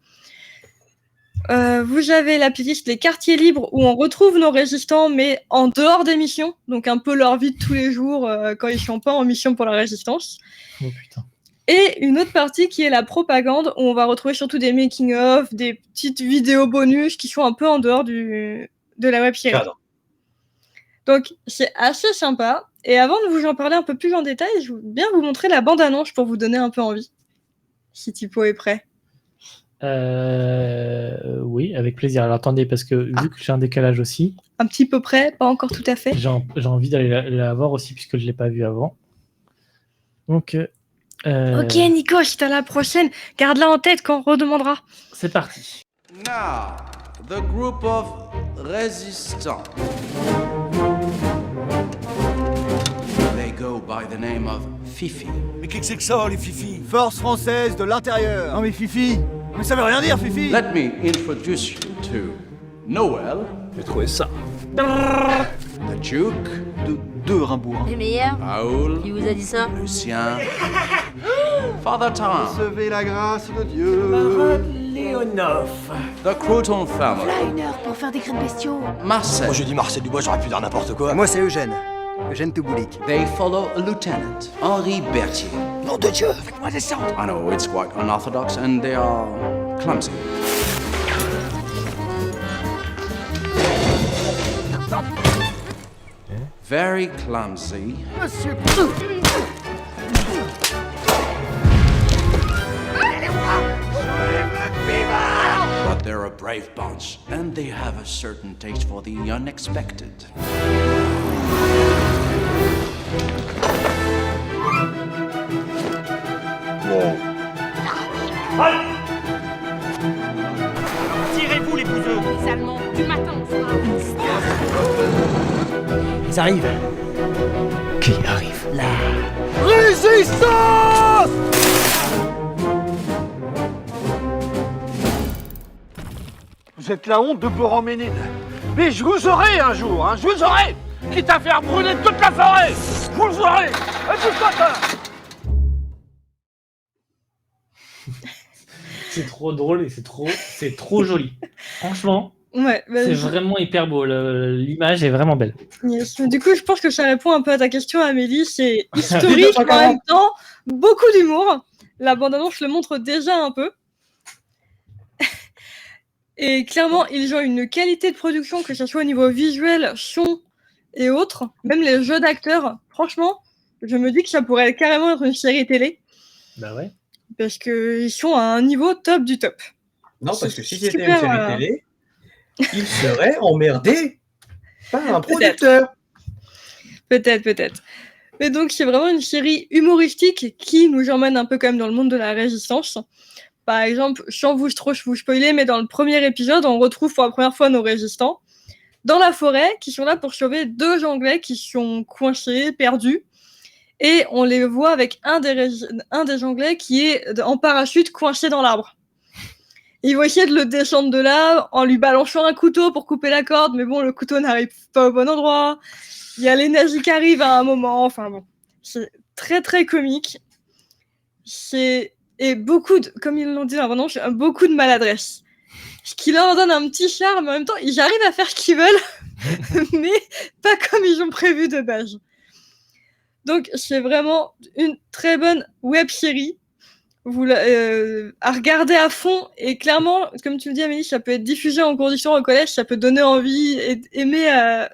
I: 1. Vous avez la playlist Les quartiers libres, où on retrouve nos résistants, mais en dehors des missions, donc un peu leur vie de tous les jours, quand ils sont pas en mission pour la résistance.
G: Oh putain.
I: Et une autre partie qui est la propagande, où on va retrouver surtout des making-of, des petites vidéos bonus qui sont un peu en dehors de la web-série.
H: Cadre.
I: Donc, c'est assez sympa. Et avant de vous en parler un peu plus en détail, je veux bien vous montrer la bande-annonce pour vous donner un peu envie. Si Tipo est prêt.
G: Oui, avec plaisir. Alors attendez, parce que vu que j'ai un décalage aussi,
I: Un petit peu prêt, pas encore tout à fait.
G: j'ai envie d'aller la voir aussi, puisque je ne l'ai pas vue avant. Donc,
I: Ok, Nico, si t'as la prochaine, garde-la en tête quand on redemandera.
G: c'est parti.
J: Now, the group of resistants. They go by the name of Fifi.
K: Mais qu'est-ce que c'est que ça, les Fifi? Force française de l'intérieur. Non mais Fifi, mais ça veut rien dire, Fifi.
J: Let me introduce you to Noël.
K: J'ai trouvé ça.
J: The Duke,
K: Deux Rimbaud.
L: Les meilleurs?
J: Raoul,
L: Qui vous a dit ça?
J: Lucien, Father Time,
K: Recevez la grâce de Dieu.
M: Léonov.
J: The Crouton Family,
L: Là, une heure pour faire des crimes bestiaux.
J: Marcel.
K: Moi j'ai dit Marcel Dubois, j'aurais pu dire n'importe quoi. Moi c'est Eugène. Eugène Touboulik.
J: They follow a lieutenant, Henri Berthier.
K: Nom de Dieu, faites-moi descendre.
J: I know it's quite unorthodox and they are clumsy. Very clumsy.
K: Monsieur.
J: But they're a brave bunch, and they have a certain taste for the unexpected.
M: Tirez-vous les bouseux.
L: Les Allemands, du matin au soir.
M: Ils arrivent. Qui arrive? Là.
K: Résistance! Vous êtes la honte de Boran-Ménil. Mais je vous aurai un jour, hein, je vous aurai! Quitte à faire brûler toute la forêt! Je vous aurai! Et tout ça,
G: C'est trop drôle et c'est trop joli. Franchement,
I: Ouais, bah,
G: c'est vraiment hyper beau. L'image est vraiment belle.
I: yes. Du coup, je pense que ça répond un peu à ta question, Amélie. C'est historique, mais en même temps, beaucoup d'humour. La bande-annonce le montre déjà un peu. Et clairement, ils ont une qualité de production, que ce soit au niveau visuel, son et autres. Même les jeux d'acteurs, franchement, je me dis que ça pourrait carrément être une série télé.
G: Bah ouais.
I: Parce qu'ils sont à un niveau top du top.
H: Non, parce
I: C'est
H: que si c'était
I: super,
H: une série télé, il serait emmerdé par un producteur.
I: Peut-être. Mais donc, c'est vraiment une série humoristique qui nous emmène un peu quand même dans le monde de la résistance. Par exemple, sans vous spoiler, mais dans le premier épisode, on retrouve pour la première fois nos résistants dans la forêt qui sont là pour sauver deux Anglais qui sont coincés, perdus. Et on les voit avec un des Anglais qui est en parachute coincé dans l'arbre. Ils vont essayer de le descendre de là en lui balançant un couteau pour couper la corde, mais bon, le couteau n'arrive pas au bon endroit. Il y a les nazis qui arrivent à un moment, enfin bon. C'est très très comique. Et beaucoup de, comme ils l'ont dit avant, beaucoup de maladresse. Ce qui leur donne un petit charme, en même temps, ils arrivent à faire ce qu'ils veulent, mais pas comme ils ont prévu de base. Donc, c'est vraiment une très bonne web-série à regarder à fond. Et clairement, comme tu le dis, Amélie, ça peut être diffusé en cours d'histoire au collège, ça peut donner envie et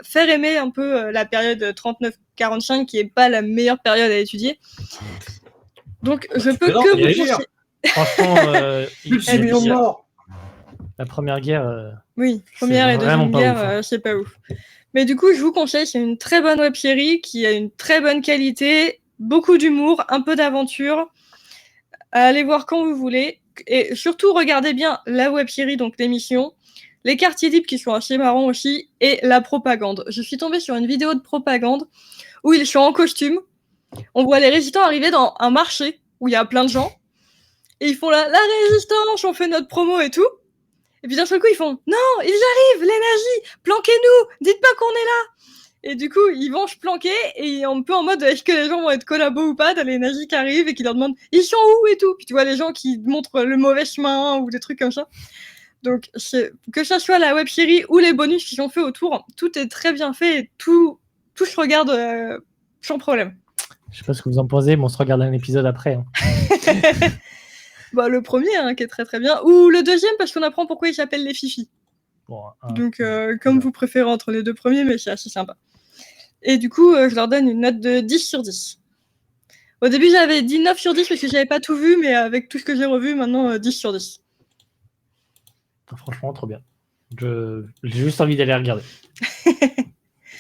I: faire aimer un peu la période 39-45, qui n'est pas la meilleure période à étudier. Donc, je peux que vous conseiller.
G: Franchement,
H: Plus 6 millions de morts.
G: La première guerre.
I: Oui, première et deuxième guerre,
G: hein.
I: c'est pas ouf. Mais du coup, je vous conseille, c'est une très bonne web-série qui a une très bonne qualité, beaucoup d'humour, un peu d'aventure. Allez voir quand vous voulez. Et surtout, regardez bien la web-série, donc l'émission, les quartiers libres qui sont assez marrants aussi, et la propagande. Je suis tombée sur une vidéo de propagande où ils sont en costume. On voit les résistants arriver dans un marché où il y a plein de gens. Et ils font la résistance, on fait notre promo et tout. Et puis d'un seul coup, ils font « Non, ils arrivent, les nazis, planquez-nous, dites pas qu'on est là !» Et du coup, ils vont se planquer et un peu en mode « Est-ce que les gens vont être collabos ou pas ?» T'as les nazis qui arrivent et qui leur demandent « Ils sont où ?» et tout. Puis tu vois les gens qui montrent le mauvais chemin ou des trucs comme ça. Donc, que ça soit la web-série ou les bonus qui sont faits autour, tout est très bien fait et tout se regarde sans problème.
G: Je sais pas ce que vous en pensez, mais on se regarde un épisode après. Hein.
I: Bah, le premier, hein, qui est très très bien. Ou le deuxième, parce qu'on apprend pourquoi ils s'appellent les Fifi.
G: Bon,
I: donc, comme vous préférez entre les deux premiers, mais c'est assez sympa. Et du coup, je leur donne une note de 10 sur 10. Au début, j'avais dit 9 sur 10 parce que j'avais pas tout vu, mais avec tout ce que j'ai revu, maintenant, 10 sur 10.
G: Franchement, trop bien. J'ai juste envie d'aller regarder.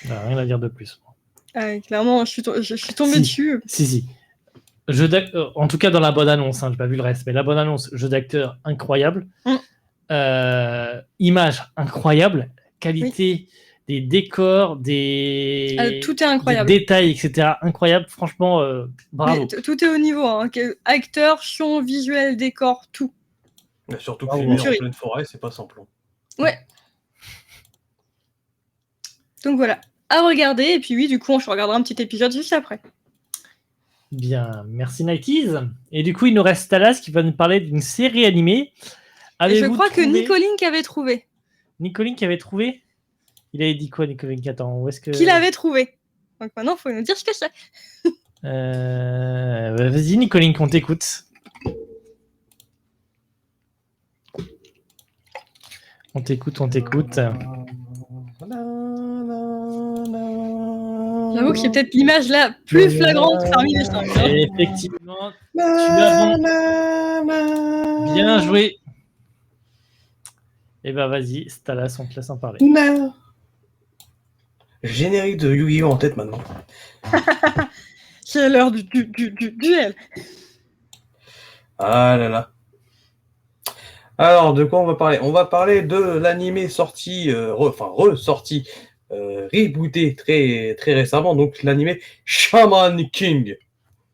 G: Rien à dire de plus.
I: Clairement, je suis tombé dessus.
G: Si. En tout cas, dans la bonne annonce, hein, j'ai pas vu le reste, mais la bonne annonce, jeu d'acteur incroyable, image incroyable, qualité des décors,
I: tout est incroyable.
G: des détails, etc. Incroyable, franchement, bravo.
I: Tout est au niveau, hein. Acteur, son, visuel, décor, tout.
H: Mais surtout que filmer en pleine forêt, c'est pas simple.
I: Ouais. Donc voilà. à regarder. Et puis oui, du coup, on se regardera un petit épisode juste après.
G: Bien, merci Nighties. Et du coup, il nous reste Talas qui va nous parler d'une série animée.
I: Et je crois que Nicolink avait trouvé.
G: Nicolink avait trouvé. Il avait dit quoi, Nicolink? Attends, où est-ce que...
I: Qu'il avait trouvé. Donc maintenant, il faut nous dire ce que c'est.
G: Vas-y, Nicolink, on t'écoute. On t'écoute.
I: J'avoue que c'est peut-être l'image la plus flagrante parmi les 5.
G: Et effectivement, tu as bien joué. Et ben vas-y, Stalas, on te laisse en parler.
H: Générique de Yu-Gi-Oh en tête maintenant.
I: C'est l'heure du duel.
H: Ah là là. Alors, de quoi on va parler? On va parler de l'animé sorti, ressorti, rebooté très, très récemment, donc l'animé Shaman King,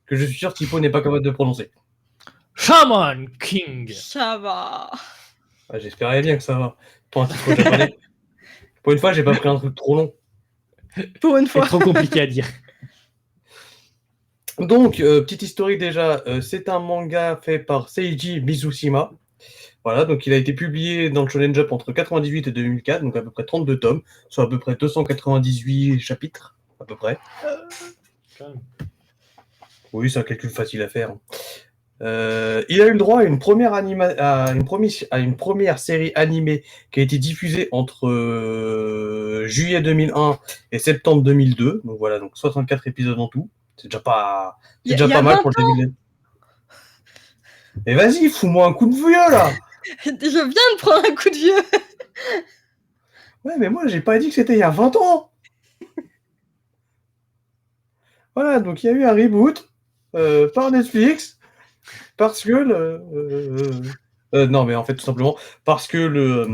H: que je suis sûr Tipo n'est pas capable de prononcer.
G: Shaman King.
I: Ça va.
H: Ah, j'espérais bien que ça va. Pour un titre japonais. Pour une fois, j'ai pas pris un truc trop long.
I: Pour une fois.
G: C'est trop compliqué à dire.
H: Donc, petite historique déjà, c'est un manga fait par Seiji Mizushima. Voilà, donc il a été publié dans le Shonen Jump entre 98 et 2004, donc à peu près 32 tomes, soit à peu près 298 chapitres, à peu près. Oui, c'est un calcul facile à faire. Il a eu le droit à une première série animée qui a été diffusée entre juillet 2001 et septembre 2002. Donc voilà, donc 64 épisodes en tout. C'est déjà pas mal pour le début. Mais vas-y, fous-moi un coup de vieux là.
I: Je viens de prendre un coup de vieux.
H: Ouais, mais moi j'ai pas dit que c'était il y a 20 ans. Voilà, donc il y a eu un reboot par Netflix parce que non, mais en fait tout simplement parce que le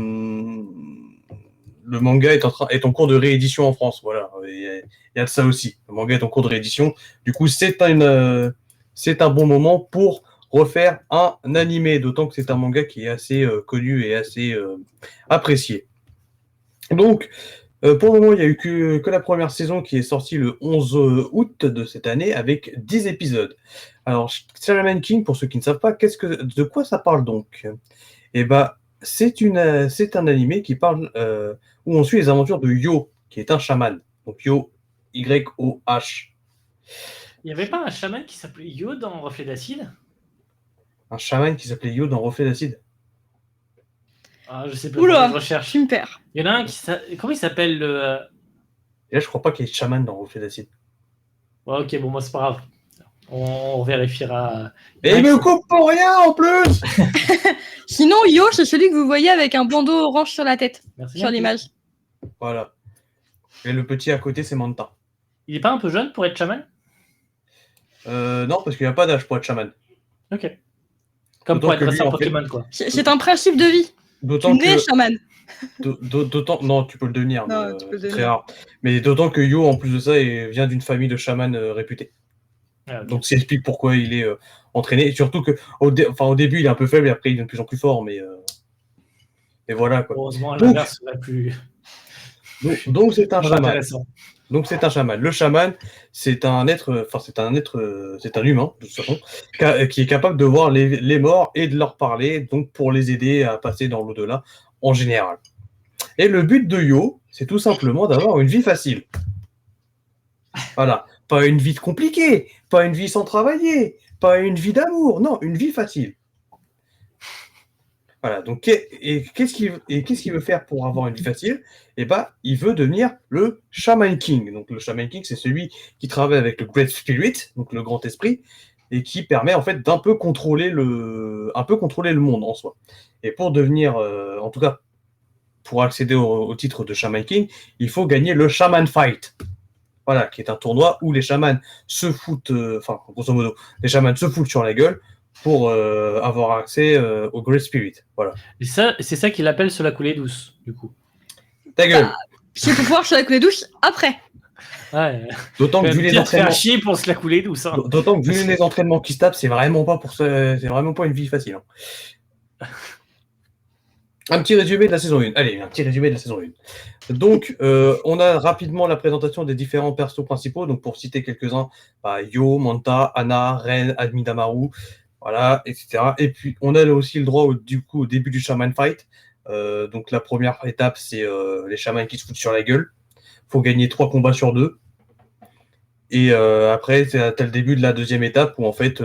H: manga est en cours de réédition en France. Voilà, il y a de ça aussi. Le manga est en cours de réédition. Du coup, c'est un bon moment pour refaire un animé, d'autant que c'est un manga qui est assez connu et assez apprécié. Donc, pour le moment, il n'y a eu que la première saison qui est sortie le 11 août de cette année avec 10 épisodes. Alors, Shaman King, pour ceux qui ne savent pas, de quoi ça parle donc? Eh ben, c'est un animé qui parle où on suit les aventures de Yo, qui est un chaman. Donc Yo, Y-O-H.
G: Il n'y avait pas un chaman qui s'appelait Yo dans Reflet d'acide?
H: Un chaman qui s'appelait Yo dans Reflet d'acide?
G: Ah, je sais pas.
I: Oula,
G: je recherche.
I: super.
G: Il y en a un qui comment il s'appelle le...
H: Et là, je crois pas qu'il y ait chaman dans Reflet d'acide.
G: Ouais, ok, bon, moi c'est pas grave. On vérifiera.
H: Et il me coupe pour rien en plus.
I: Sinon, Yo, c'est celui que vous voyez avec un bandeau orange sur la tête.
G: Merci
I: sur
G: bien.
I: l'image.
H: Voilà. Et le petit à côté, c'est Manta.
G: Il est pas un peu jeune pour être chaman?
H: Non, parce qu'il n'y a pas d'âge pour être chaman.
G: Ok. Comme pour être un Pokémon, quoi.
I: C'est un principe de vie. Tu nais chaman.
H: Non, tu peux le devenir,
I: Non,
H: mais
I: tu peux le
H: c'est très
I: devenir.
H: rare. Mais d'autant que Yo, en plus de ça, vient d'une famille de chamans réputés.
G: Ah, okay.
H: Donc ça explique pourquoi il est entraîné. Et surtout qu'au début, il est un peu faible et après, il devient de plus en plus fort. Mais voilà, quoi.
G: Heureusement, l'inverse serait plus...
H: Donc c'est un chaman.
G: Intéressant.
H: Donc c'est un chaman. Le chaman, c'est un humain, de toute façon, qui est capable de voir les morts et de leur parler, donc pour les aider à passer dans l'au-delà en général. Et le but de Yo, c'est tout simplement d'avoir une vie facile. Voilà. Pas une vie compliquée, pas une vie sans travailler, pas une vie d'amour, non, une vie facile. Voilà, donc, qu'est-ce qu'il veut faire pour avoir une vie facile? Eh ben, il veut devenir le Shaman King. Donc, le Shaman King, c'est celui qui travaille avec le Great Spirit, donc le Grand Esprit, et qui permet en fait d'un peu contrôler le monde en soi. Et pour devenir, en tout cas, pour accéder au titre de Shaman King, il faut gagner le Shaman Fight. Voilà, qui est un tournoi où les chamans se foutent, grosso modo, les chamans se foutent sur la gueule pour avoir accès au Great Spirit. Voilà.
G: Et ça, c'est ça qu'il appelle se la couler douce, du coup.
H: Ta gueule.
I: C'est pour pouvoir se la couler douce après.
G: Ouais.
H: D'autant que vu les entraînements,
G: faire chier pour se la couler douce. Hein.
H: D'autant que vu les entraînements qui se tapent, c'est vraiment pas une vie facile. Hein. Un petit résumé de la saison 1. Allez, un petit résumé de la saison 1. Donc, on a rapidement la présentation des différents persos principaux. Donc, pour citer quelques-uns, Yo, Manta, Anna, Ren, Admidamaru, voilà, etc. Et puis, on a aussi le droit, au début du Shaman Fight. Donc, la première étape, c'est les chamans qui se foutent sur la gueule. Faut gagner 3 combats sur 2. Et après, t'as le début de la deuxième étape où, en fait,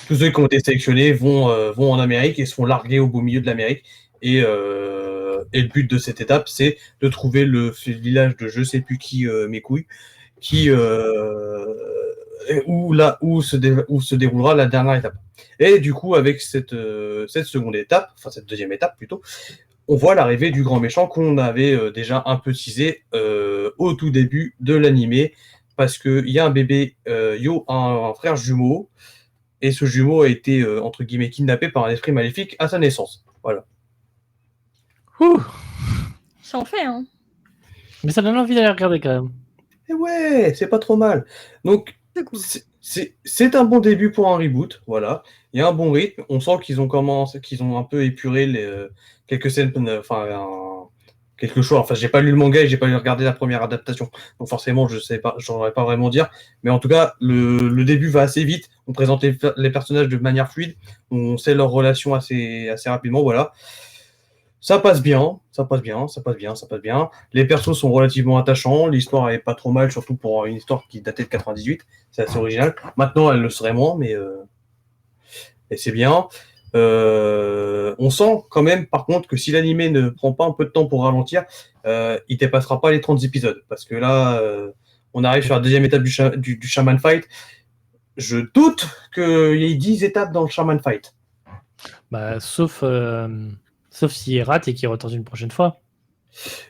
H: tous ceux qui ont été sélectionnés vont en Amérique et se font larguer au beau milieu de l'Amérique. Et le but de cette étape, c'est de trouver le village de je sais plus qui, mes couilles, où se déroulera la dernière étape. Et du coup, avec cette seconde étape, enfin cette deuxième étape plutôt, on voit l'arrivée du grand méchant qu'on avait déjà un peu teasé au tout début de l'animé, parce qu'il y a un bébé, Yo, un frère jumeau, et ce jumeau a été, entre guillemets, kidnappé par un esprit maléfique à sa naissance. Voilà.
I: Ça en fait, hein.
G: Mais ça donne envie d'aller regarder quand même.
H: Et ouais, c'est pas trop mal. Donc, c'est un bon début pour un reboot, voilà. Il y a un bon rythme. On sent qu'ils ont un peu épuré quelques scènes, quelque chose. Enfin, j'ai pas lu le manga et j'ai pas regardé la première adaptation. Donc forcément, je sais pas, j'aurais pas vraiment dire. Mais en tout cas, le début va assez vite. On présente les personnages de manière fluide. On sait leurs relations assez rapidement, voilà. Ça passe bien. Les persos sont relativement attachants. L'histoire est pas trop mal, surtout pour une histoire qui datait de 98. C'est assez original. Maintenant, elle le serait moins, mais et c'est bien. On sent quand même, par contre, que si l'animé ne prend pas un peu de temps pour ralentir, il dépassera pas les 30 épisodes. Parce que là, on arrive sur la deuxième étape du Shaman Fight. Je doute qu'il y ait 10 étapes dans le Shaman Fight.
G: Sauf s'il rate et qu'il retente une prochaine fois.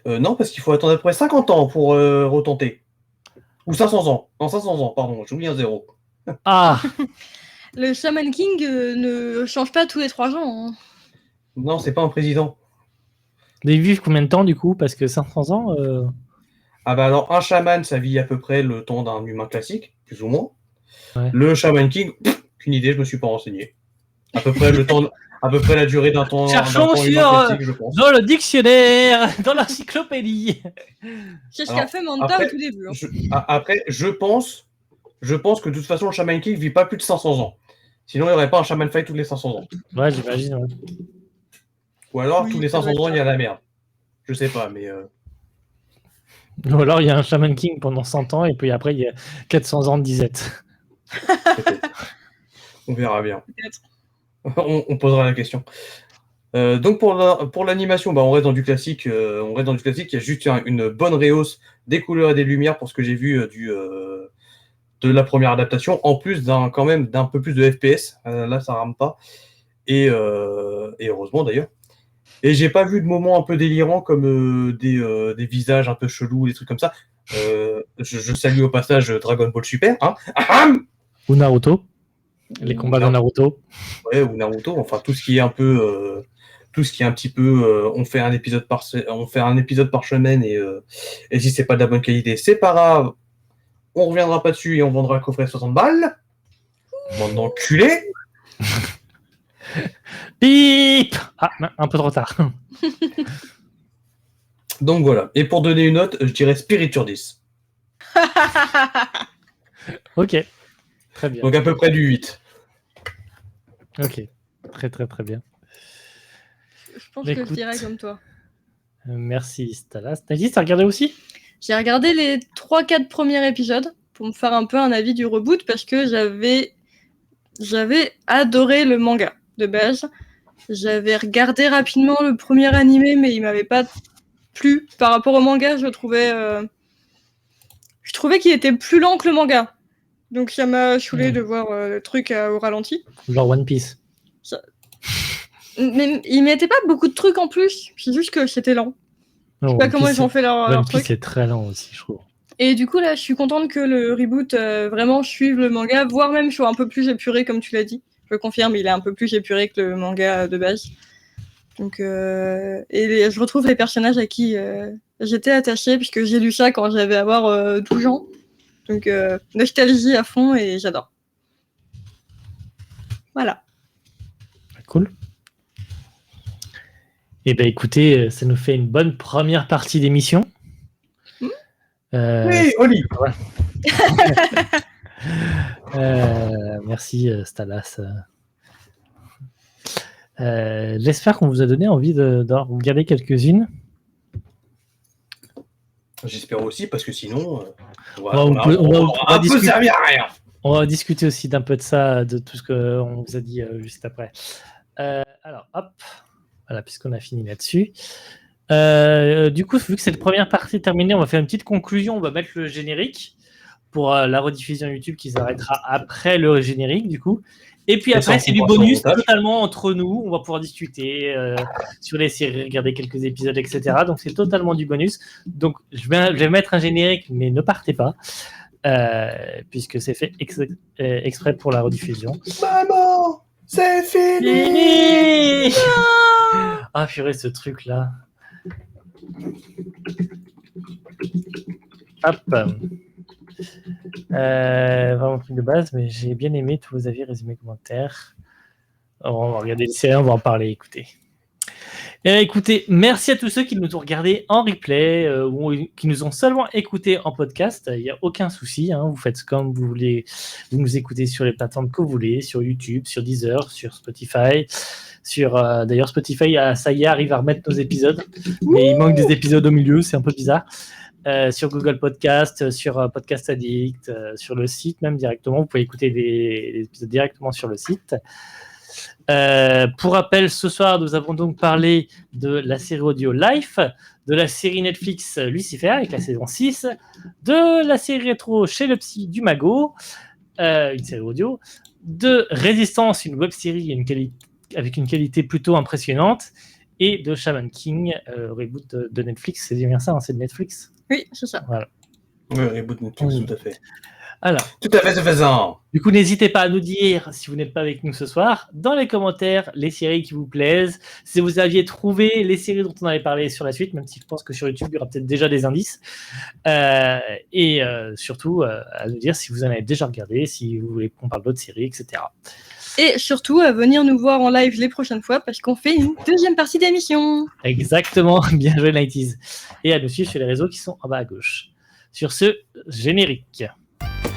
H: Non, parce qu'il faut attendre à peu près 50 ans pour retenter. Ou 500 ans. Non, 500 ans, pardon, j'ai oublié un zéro.
G: Ah.
I: Le Shaman King ne change pas tous les 3 ans. Hein.
H: Non, c'est pas un président.
G: Mais ils vivent combien de temps du coup? Parce que 500 ans.
H: Ah bah alors, un chaman, ça vit à peu près le temps d'un humain classique, plus ou moins.
G: Ouais.
H: Le Shaman King, qu'une idée, je me suis pas renseigné. À peu près la durée d'un temps,
G: Cherchons
H: humain classique, je pense.
G: dans le dictionnaire, dans l'encyclopédie.
I: C'est ce qu'a fait Manta au tout début. Hein.
H: Après, je pense que de toute façon, le Shaman King vit pas plus de 500 ans. Sinon, il n'y aurait pas un Shaman Fight tous les 500 ans.
G: Ouais, j'imagine. Ouais.
H: Ou alors, tous les 500 ans, il y a la merde. Je sais pas, mais...
G: Ou alors, il y a un Shaman King pendant 100 ans, et puis après, il y a 400 ans de disette.
H: On verra bien. On posera la question. Donc pour l'animation, on reste dans du classique. Il y a juste une bonne rehausse des couleurs et des lumières pour ce que j'ai vu de la première adaptation. En plus d'un peu plus de FPS. Là, ça rame pas. Et heureusement d'ailleurs. Et j'ai pas vu de moments un peu délirants comme des visages un peu chelous, des trucs comme ça. Je salue au passage Dragon Ball Super. Hein.
G: Ou Naruto. Les combats dans Naruto.
H: Ouais, ou Naruto, enfin tout ce qui est un peu, on fait un épisode par semaine et si c'est pas de la bonne qualité, c'est pas grave, on reviendra pas dessus et on vendra le coffret 60 balles. Bande d'enculés.
G: Bip. Ah, un peu trop tard.
H: Donc voilà. Et pour donner une note, je dirais Spirit sur 10.
G: Ok. Très bien.
H: Donc à peu près du 8.
G: Ok. Très bien.
I: Je pense que je dirais comme toi.
G: Merci Stalas. Nadine, t'as regardé aussi?
I: J'ai regardé les 3-4 premiers épisodes pour me faire un peu un avis du reboot parce que j'avais adoré le manga de base. J'avais regardé rapidement le premier animé, mais il m'avait pas plu. Par rapport au manga, je trouvais qu'il était plus lent que le manga. Donc ça m'a saoulé de voir le truc au ralenti.
G: Genre One Piece.
I: Mais ils mettaient pas beaucoup de trucs en plus. C'est juste que c'était lent. Je sais pas comment ils ont fait leur
G: One
I: truc.
G: Piece c'est très lent aussi, je trouve.
I: Et du coup, là, je suis contente que le reboot vraiment suive le manga, voire même soit un peu plus épuré, comme tu l'as dit. Je confirme, il est un peu plus épuré que le manga de base. Donc, je retrouve les personnages à qui j'étais attachée, puisque j'ai lu ça quand j'avais 12 ans. Donc, nostalgie à fond et j'adore. Voilà.
G: Cool. Eh ben écoutez, ça nous fait une bonne première partie d'émission.
H: Oui, Oli.
G: Merci Stalas. J'espère qu'on vous a donné envie d'en regarder quelques-unes.
H: J'espère aussi, parce que sinon,
G: On va
H: on peut
G: discuter-
H: servir à rien.
G: On va discuter aussi d'un peu de ça, de tout ce qu'on vous a dit juste après. Alors, hop, voilà, puisqu'on a fini là-dessus. Du coup, vu que cette première partie terminée, on va faire une petite conclusion. On va mettre le générique pour la rediffusion YouTube qui s'arrêtera après le générique, du coup. Et puis après, c'est du bonus totalement entre nous. On va pouvoir discuter sur les séries, regarder quelques épisodes, etc. Donc, c'est totalement du bonus. Donc, je vais mettre un générique, mais ne partez pas. Puisque c'est fait exprès pour la rediffusion.
H: Maman, c'est fini.
G: Ah purée, ce truc là. Hop. Vraiment un truc de base, mais j'ai bien aimé tous vos avis, résumés, commentaires. On va regarder les séries, on va en parler, écoutez. Écoutez, merci à tous ceux qui nous ont regardés en replay ou qui nous ont seulement écoutés en podcast. Il n'y a aucun souci, hein, vous faites comme vous voulez. Vous nous écoutez sur les plateformes que vous voulez, sur YouTube, sur Deezer, sur Spotify. D'ailleurs, Spotify, ça y est, arrive à remettre nos épisodes. Mais il manque des épisodes au milieu, c'est un peu bizarre. Sur Google Podcast, sur Podcast Addict, sur le site même directement. Vous pouvez écouter les épisodes directement sur le site. Pour rappel, ce soir, nous avons donc parlé de la série audio Life, de la série Netflix Lucifer avec la saison 6, de la série rétro Chez le Psy du Mago, une série audio, de Résistance, une web-série avec une qualité plutôt impressionnante, et de Shaman King, reboot de Netflix. C'est bien ça, hein, c'est de Netflix.
I: Oui, c'est ça.
G: Voilà.
H: Oui, reboot Netflix, tout à fait.
G: Alors,
H: tout à fait suffisant.
G: Du coup, n'hésitez pas à nous dire, si vous n'êtes pas avec nous ce soir, dans les commentaires, les séries qui vous plaisent, si vous aviez trouvé les séries dont on avait parlé sur la suite, même si je pense que sur YouTube, il y aura peut-être déjà des indices. Et surtout, à nous dire si vous en avez déjà regardé, si vous voulez qu'on parle d'autres séries, etc.
I: Et surtout, à venir nous voir en live les prochaines fois, parce qu'on fait une deuxième partie d'émission.
G: Exactement, bien joué 90s. Et à nous suivre sur les réseaux qui sont en bas à gauche. Sur ce, générique.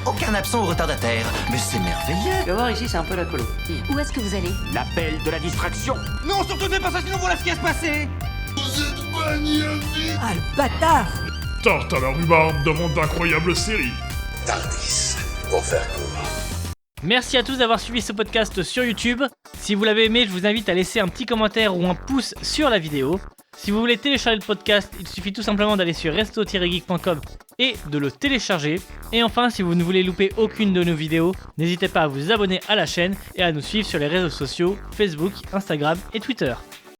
N: Aucun absent ou retardataire, mais c'est merveilleux.
O: Tu vas voir, ici, c'est un peu la colo.
D: Où est-ce que vous allez?
N: L'appel de la distraction.
O: Non, surtout ne fais pas ça, sinon voilà ce qui va se passer.
A: Vous êtes magnifique.
L: Ah, le bâtard!
A: Tarte à la rhubarbe demande d'incroyables séries.
F: Tardis, pour faire court.
G: Merci à tous d'avoir suivi ce podcast sur YouTube. Si vous l'avez aimé, je vous invite à laisser un petit commentaire ou un pouce sur la vidéo. Si vous voulez télécharger le podcast, il suffit tout simplement d'aller sur resto-geek.com et de le télécharger. Et enfin, si vous ne voulez louper aucune de nos vidéos, n'hésitez pas à vous abonner à la chaîne et à nous suivre sur les réseaux sociaux Facebook, Instagram et Twitter.